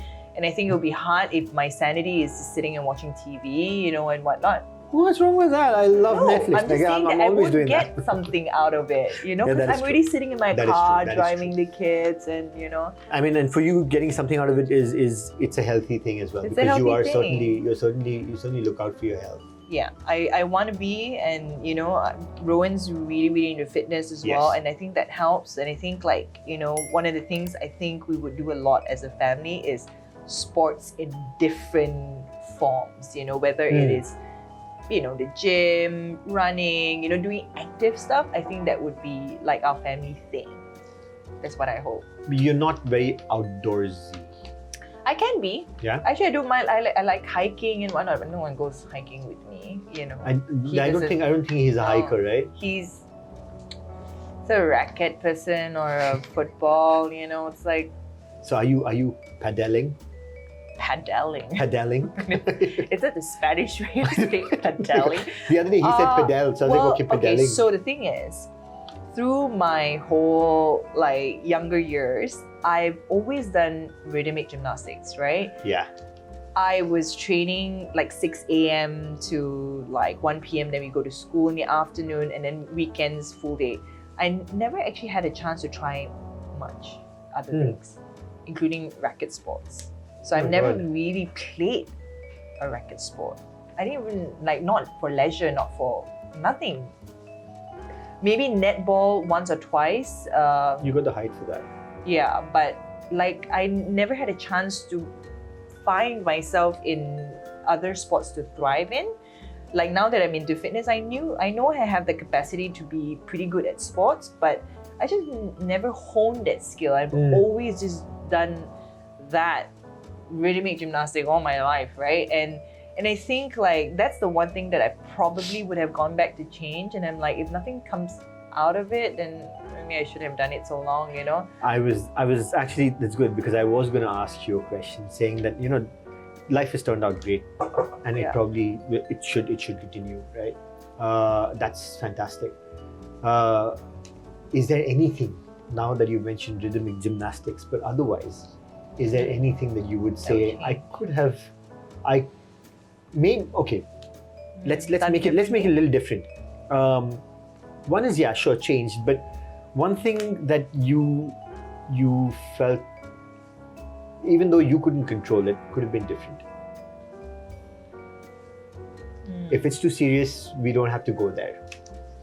I think it would be hard if my sanity is just sitting and watching TV, you know, and whatnot. What's wrong with that? I love No, Netflix. I'm just saying that I always would doing get that. something out of it, you know, Yeah, because that is I'm already true. sitting in my That is true. car That is driving the kids, and you know. I mean, and for you, getting something out of it is it's a healthy thing as well It's a because you healthy are thing. you certainly look out for your health. Yeah, I want to be, and you know, Rowan's really into fitness as well, Yes. and I think that helps. And I think, like, you know, one of the things I think we would do a lot as a family is sports in different forms, you know, whether it is, you know, the gym, running, you know, doing active stuff. I think that would be like our family thing. That's what I hope. You're not very outdoorsy. I can be. Yeah? Actually, I don't mind. I like hiking and whatnot, but no one goes hiking with me, you know. I don't doesn't- think he's a No. hiker, right? He's a racket person or a football, you know, it's like So are you paddling? paddling. Paddling? Is that the Spanish way to say paddling? The other day he said Uh, pedal, so I was well, like, okay, okay, pedaling. so the thing is, through my whole like younger years, I've always done rhythmic gymnastics, right? Yeah. I was training like 6 a.m. to like 1 p.m. Then we go to school in the afternoon, and then weekends full day. I never actually had a chance to try much other things, including racket sports. So I've Oh, never God. really played a racket sport. I didn't even like, not for leisure, not for nothing. Maybe netball once or twice. You got the height for that. Yeah, but like I never had a chance to find myself in other sports to thrive in. Like now that I'm into fitness, I know I have the capacity to be pretty good at sports, but I just never honed that skill. I've always just done that rhythmic gymnastic all my life, right? And I think like that's the one thing that I probably would have gone back to change. And I'm like, if nothing comes out of it, then maybe I should have done it so long, you know? I was actually, that's good because I was going to ask you a question saying that, you know, life has turned out great and it Yeah. probably, it should continue, right? That's fantastic. Is there anything, now that you mentioned rhythmic gymnastics, but otherwise, is there anything that you would say, Okay. I could have, I made, okay, let's Done make it a little different. One is, yeah, sure, changed, but one thing that you felt, even though you couldn't control it, could have been different. If it's too serious, we don't have to go there.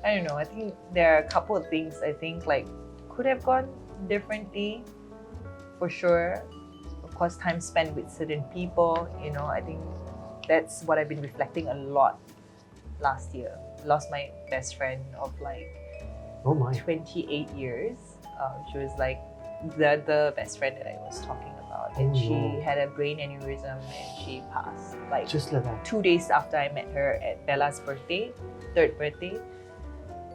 I don't know. I think there are a couple of things I think like could have gone differently, for sure. Of course, time spent with certain people. You know, I think that's what I've been reflecting a lot last year. Lost my best friend of like Oh my. 28 years. She was like the best friend that I was talking about, and Oh, she no. had a brain aneurysm and she passed like Just like that. 2 days after I met her at Bella's birthday, third birthday.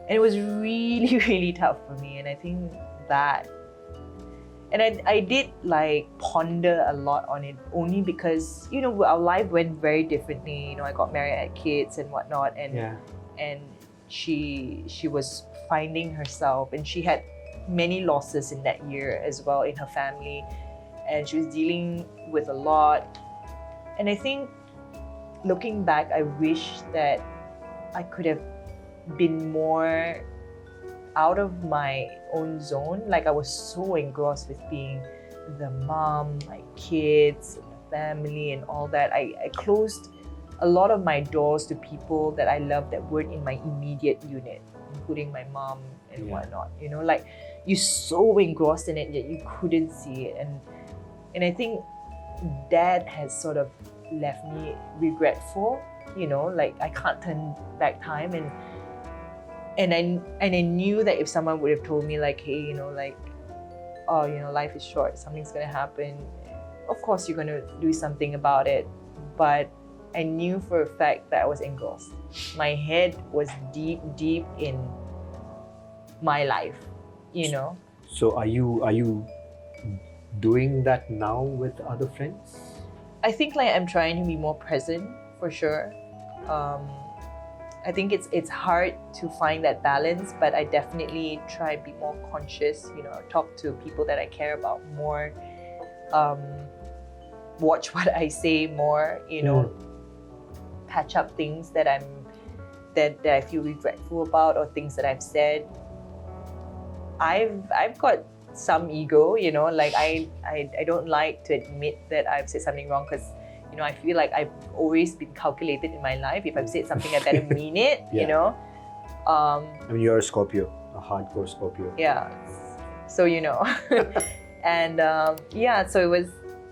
And it was really, really tough for me. And I think that, and I did like ponder a lot on it only because, you know, our life went very differently. You know, I got married, had kids and whatnot. And Yeah. and she was finding herself, and she had many losses in that year as well in her family, and she was dealing with a lot. And I think looking back, I wish that I could have been more out of my own zone. Like I was so engrossed with being the mom, my kids, the family and all that. I closed a lot of my doors to people that I love that weren't in my immediate unit, including my mom and whatnot. You know, like you're so engrossed in it yet you couldn't see it, and I think that has sort of left me regretful. You know, like I can't turn back time, and I knew that if someone would have told me like, hey, you know, like, oh, you know, life is short, something's gonna happen. Of course, you're gonna do something about it, but I knew for a fact that I was engrossed. My head was deep in my life, you know. So are you doing that now with other friends? I think like I'm trying to be more present for sure. I think it's hard to find that balance, but I definitely try to be more conscious, you know, talk to people that I care about more, watch what I say more, you know, patch up things that I feel regretful about or things that I've said. I've got some ego, you know, like I don't like to admit that I've said something wrong because, you know, I feel like I've always been calculated in my life. If I've said something, I better mean it, you know. I mean, you're a Scorpio, a hardcore Scorpio. Yeah, so you know, and so it was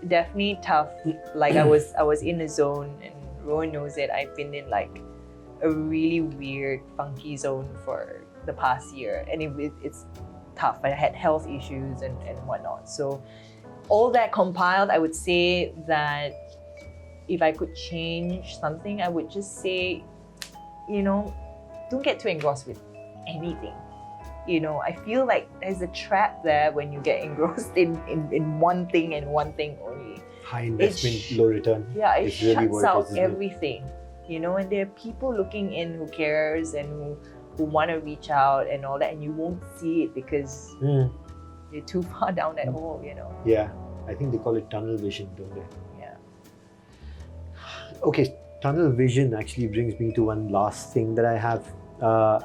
definitely tough. Like I was in a zone, and Rowan knows it. I've been in like a really weird, funky zone for the past year, and it's tough. I had health issues and whatnot. So all that compiled, I would say that if I could change something, I would just say, you know, don't get too engrossed with anything. You know, I feel like there's a trap there when you get engrossed in one thing and one thing only. High investment, low return. Yeah, it really shuts out everything. You know, and there are people looking in who cares and who want to reach out and all that, and you won't see it because you're too far down that hole, you know. Yeah, I think they call it tunnel vision, don't they? Yeah. Okay, tunnel vision actually brings me to one last thing that I have.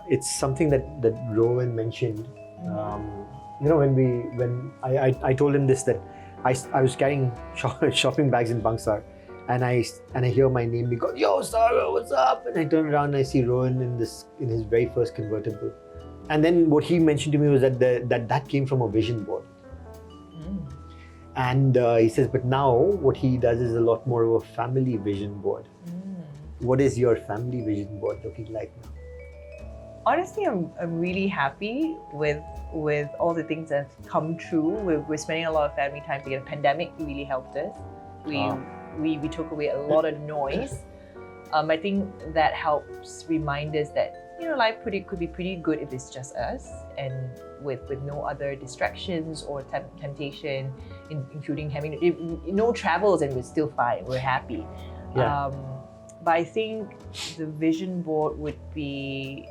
It's something that Rowan mentioned. You know, when I told him this, that I was carrying shopping bags in Bangsar, and I hear my name. He goes, "Yo, Sarah, what's up?" And I turn around and I see Rowan in his very first convertible. And then what he mentioned to me was that that came from a vision board. And he says, but now what he does is a lot more of a family vision board. What is your family vision board looking like now? Honestly, I'm really happy with all the things that have come true. We're spending a lot of family time together. Pandemic really helped us. We took away a lot of noise. I think that helps remind us that, you know, life could be pretty good if it's just us and with no other distractions or temptation, including having no travels, and we're still fine. We're happy. Yeah. But I think the vision board would be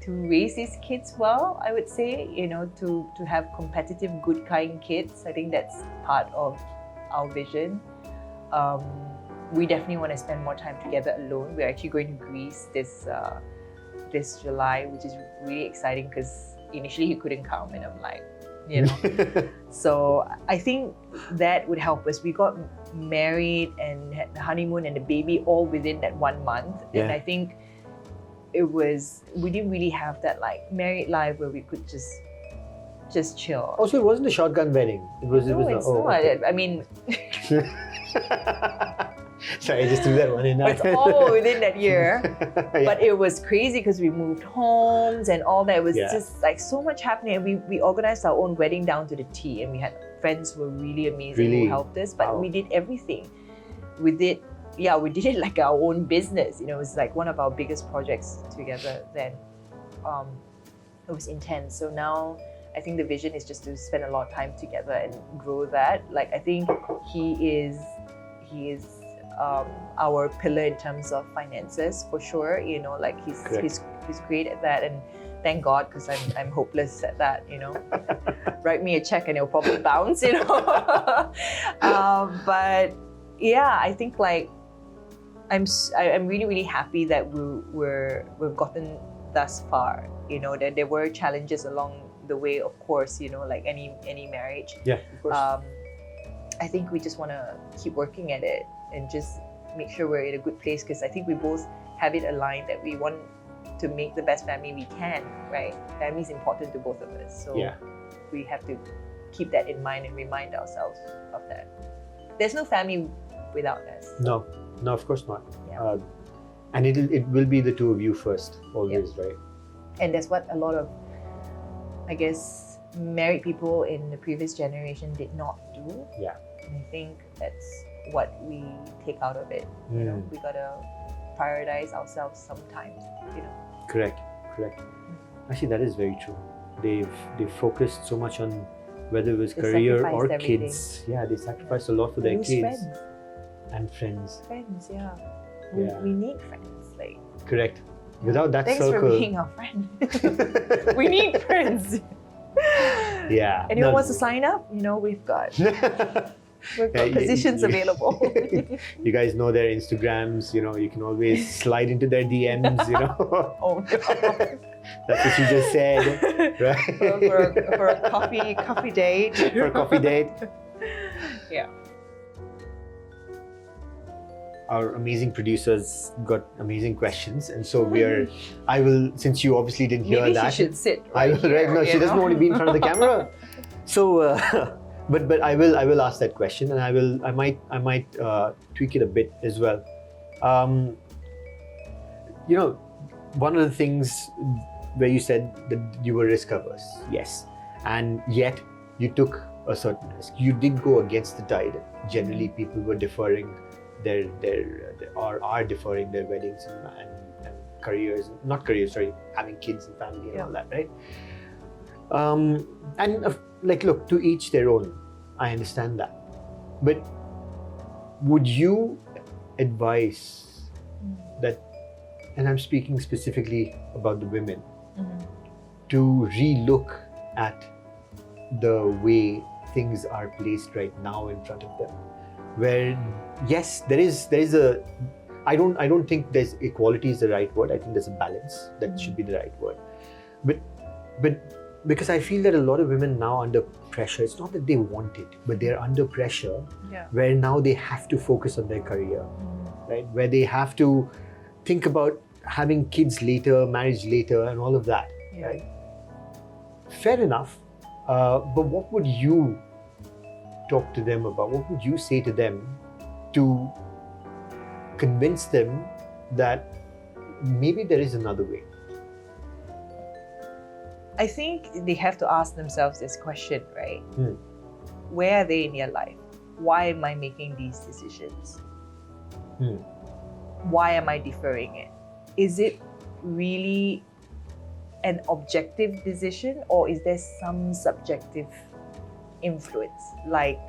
to raise these kids well, I would say, you know, to have competitive, good, kind kids. I think that's part of our vision. We definitely want to spend more time together alone. We're actually going to Greece this July, which is really exciting because initially he couldn't come, and I'm like, you know. So I think that would help us. We got married and had the honeymoon and the baby all within that 1 month, and I think we didn't really have that like married life where we could just chill. Oh, so it wasn't a shotgun wedding. It was not. Okay. I mean, sorry, I just threw that one in. It's all within that year. Yeah. But it was crazy because we moved homes and all that. It was just like so much happening. And we organized our own wedding down to the T, and we had friends who were really amazing who helped us. But we did everything. We did it like our own business. You know, it was like one of our biggest projects together then. It was intense. So now I think the vision is just to spend a lot of time together and grow that. Like I think he is our pillar in terms of finances for sure. You know, like he's great at that, and thank God, because I'm hopeless at that. You know, write me a check and it'll probably bounce. You know, but yeah, I think like I'm really, really happy that we've gotten thus far. You know, that there were challenges along the way, of course. You know, like any marriage. Yeah, of course. I think we just want to keep working at it and just make sure we're in a good place, because I think we both have it aligned that we want to make the best family we can, right? Family is important to both of us. So we have to keep that in mind and remind ourselves of that. There's no family without us. No, of course not. Yeah. And it will be the two of you first, always, right? And that's what a lot of, I guess, married people in the previous generation did not do. Yeah. And I think that's what we take out of it. You know, we gotta prioritize ourselves sometimes, you know. Correct. Actually, that is very true. They've focused so much on whether it was career or everything. Kids. Yeah, they sacrificed a lot for their kids. Friends. And friends. Friends, yeah. Yeah. We need friends. Like, correct. Without that thanks circle. for being our friend. We need friends. Yeah. Anyone wants to sign up? You know, we've got positions available. You guys know their Instagrams, you know, you can always slide into their DMs, you know. Oh no. That's what you just said, right? For a coffee date. For a coffee date. Yeah. Our amazing producers got amazing questions, and so since you obviously didn't hear Maybe that. she should sit right here, No, she doesn't want to be in front of the camera. So, but I will ask that question, and I might tweak it a bit as well. You know, one of the things where you said that you were risk averse, yes, and yet you took a certain risk. You did go against the tide. Generally, people were deferring are deferring their weddings and careers, not careers, sorry, having kids and family and all that, right? And like, look, to each their own. I understand that, but would you advise that, and I'm speaking specifically about the women, to relook at the way things are placed right now in front of them, where yes, there is a, I don't think there's equality is the right word. I think there's a balance that should be the right word, but because I feel that a lot of women now under pressure, it's not that they want it, but they're under pressure, where now they have to focus on their career, right? Where they have to think about having kids later, marriage later, and all of that, right? Fair enough, but what would you talk to them about? What would you say to them to convince them that maybe there is another way? I think they have to ask themselves this question, right? Where are they in their life? Why am I making these decisions? Why am I deferring it? Is it really an objective decision, or is there some subjective influence? Like,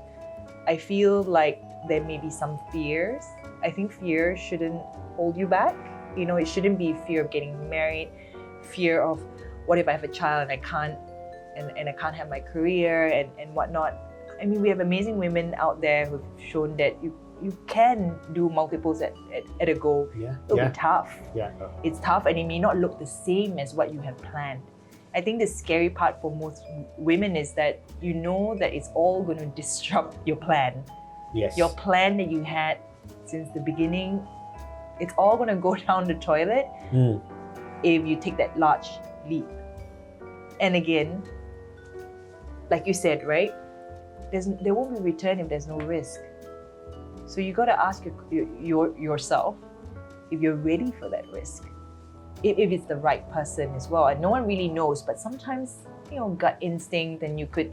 I feel like there may be some fears. I think fear shouldn't hold you back. You know, it shouldn't be fear of getting married, fear of what if I have a child and I can't have my career and whatnot. I mean, we have amazing women out there who've shown that you can do multiples at a go. It'll be tough. It's tough, and it may not look the same as what you have planned. I think the scary part for most women is that you know that it's all going to disrupt your plan. Your plan that you had since the beginning, it's all going to go down the toilet if you take that large leap. And again, like you said, right? There won't be return if there's no risk. So you got to ask yourself if you're ready for that risk, if it's the right person as well. And no one really knows, but sometimes, you know, gut instinct, and you could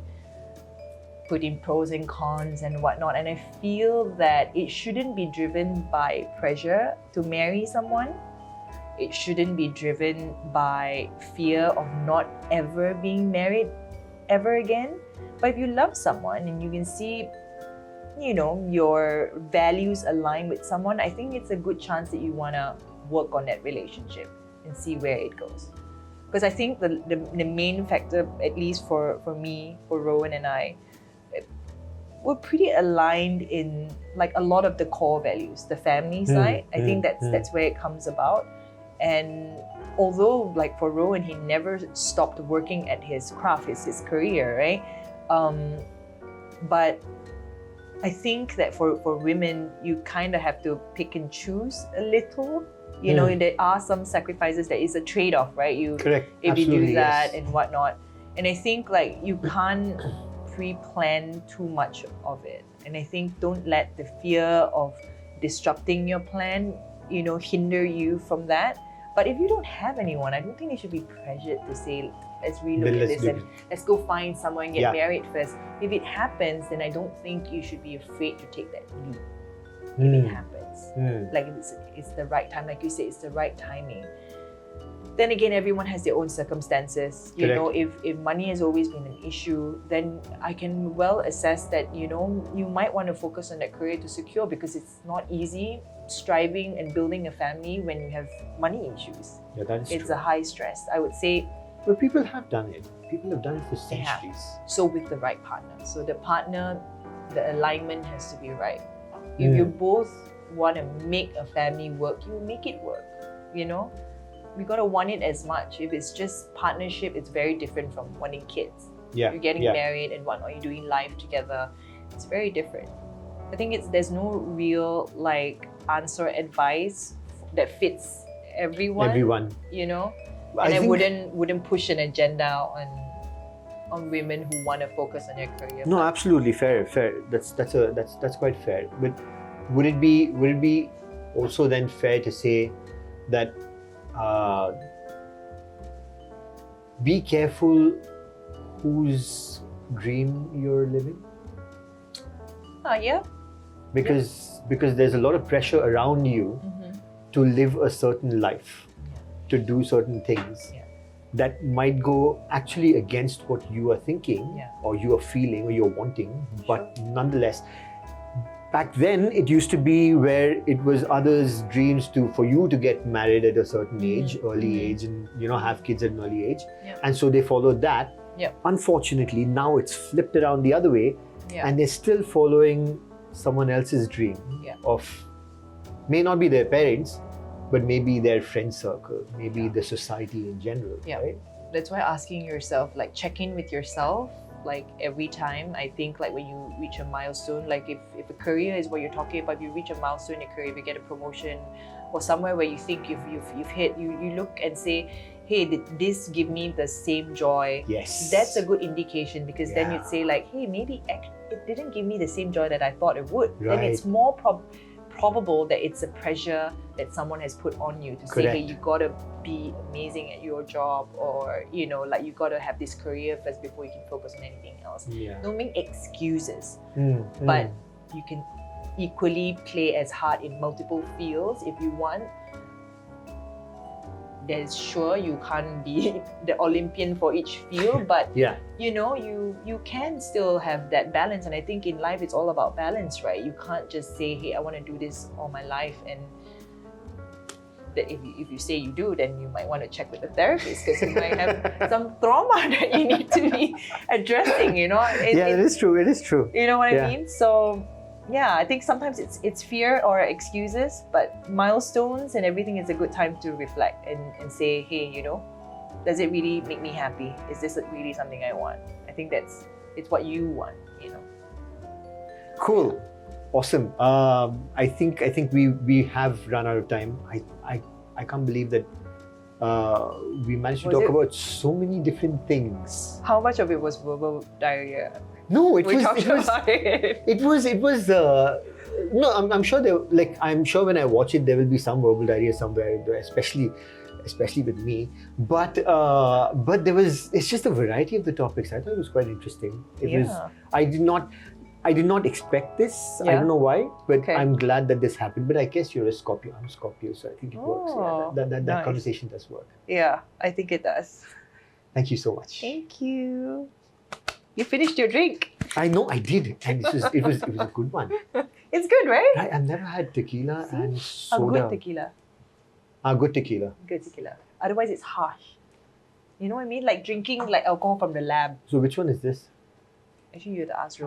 put in pros and cons and whatnot. And I feel that it shouldn't be driven by pressure to marry someone. It shouldn't be driven by fear of not ever being married ever again. But if you love someone and you can see, you know, your values align with someone, I think it's a good chance that you want to work on that relationship and see where it goes. Because I think the main factor, at least for me, for Rowan and I, we're pretty aligned in like a lot of the core values, the family side. I think that's where it comes about. And although, like for Rowan, he never stopped working at his craft, his career, right? But I think that for women, you kind of have to pick and choose a little. You know, there are some sacrifices. There is a trade-off, right? Correct. If you Absolutely, do that yes. and whatnot. And I think like you can't pre-plan too much of it. And I think don't let the fear of disrupting your plan, you know, hinder you from that. But if you don't have anyone, I don't think you should be pressured to say, let's relook at this and let's go find someone and get married first. If it happens, then I don't think you should be afraid to take that leap. If it happens, like it's the right time, like you say, it's the right timing. Then again, everyone has their own circumstances. You know, if money has always been an issue, then I can well assess that, you know, you might want to focus on that career to secure, because it's not easy striving and building a family when you have money issues. Yeah, that is It's true. a high stress, I would say. But people have done it. People have done it for centuries. So with the right partner. So the partner, the alignment has to be right. If you both want to make a family work, you make it work, you know? We got to want it as much. If it's just partnership, it's very different from wanting kids. Yeah. You're getting married and whatnot, you're doing life together. It's very different. I think there's no real like answer advice that fits everyone. You know? And I wouldn't push an agenda on women who want to focus on their career. No, absolutely fair. That's quite fair. But would it be also then fair to say that be careful whose dream you're living? Yeah. Because there's a lot of pressure around you to live a certain life, to do certain things that might go actually against what you are thinking or you are feeling or you're wanting, but nonetheless. Back then, it used to be where it was others' dreams for you to get married at a certain age, early age, and have kids at an early age, and so they followed that. Unfortunately, now it's flipped around the other way, and they're still following someone else's dream of, may not be their parents, but maybe their friend circle, maybe the society in general. Right? That's why asking yourself, like check in with yourself. Like every time, I think like when you reach a milestone, like if a career is what you're talking about, if you reach a milestone in your career, if you get a promotion or somewhere where you think you've hit, you look and say, hey, did this give me the same joy? Yes. That's a good indication, because then you'd say like, hey, maybe it didn't give me the same joy that I thought it would. Right. Then it's more probable that it's a pressure that someone has put on you to say, hey, you gotta be amazing at your job, or like you gotta have this career first before you can focus on anything else. Don't make excuses, but you can equally play as hard in multiple fields if you want. There's sure you can't be the Olympian for each field, but you can still have that balance. And I think in life it's all about balance, right? You can't just say, hey, I want to do this all my life, and that if you say you do, then you might want to check with the therapist, because you might have some trauma that you need to be addressing. It is true. It is true. You know what I mean? So yeah, I think sometimes it's fear or excuses, but milestones and everything is a good time to reflect and say, hey, does it really make me happy? Is this really something I want? I think it's what you want, Cool. Awesome. I think we have run out of time. I can't believe that we managed to talk about so many different things. How much of it was verbal diarrhea? No, We talked about it. It was. No, I'm sure I'm sure when I watch it, there will be some verbal diarrhea somewhere, especially with me. But it's just a variety of the topics. I thought it was quite interesting. I did not expect this. I don't know why, but I'm glad that this happened. But I guess you're a Scorpio. I'm a Scorpio, so I think it works. Yeah, that nice. Conversation does work. Yeah, I think it does. Thank you so much. Thank you. You finished your drink. I know I did, and it was a good one. It's good, right? I've never had tequila and soda. A good tequila. Good tequila. Good tequila. Otherwise, it's harsh. You know what I mean? Like drinking like alcohol from the lab. So which one is this? Actually, you have to ask Ro.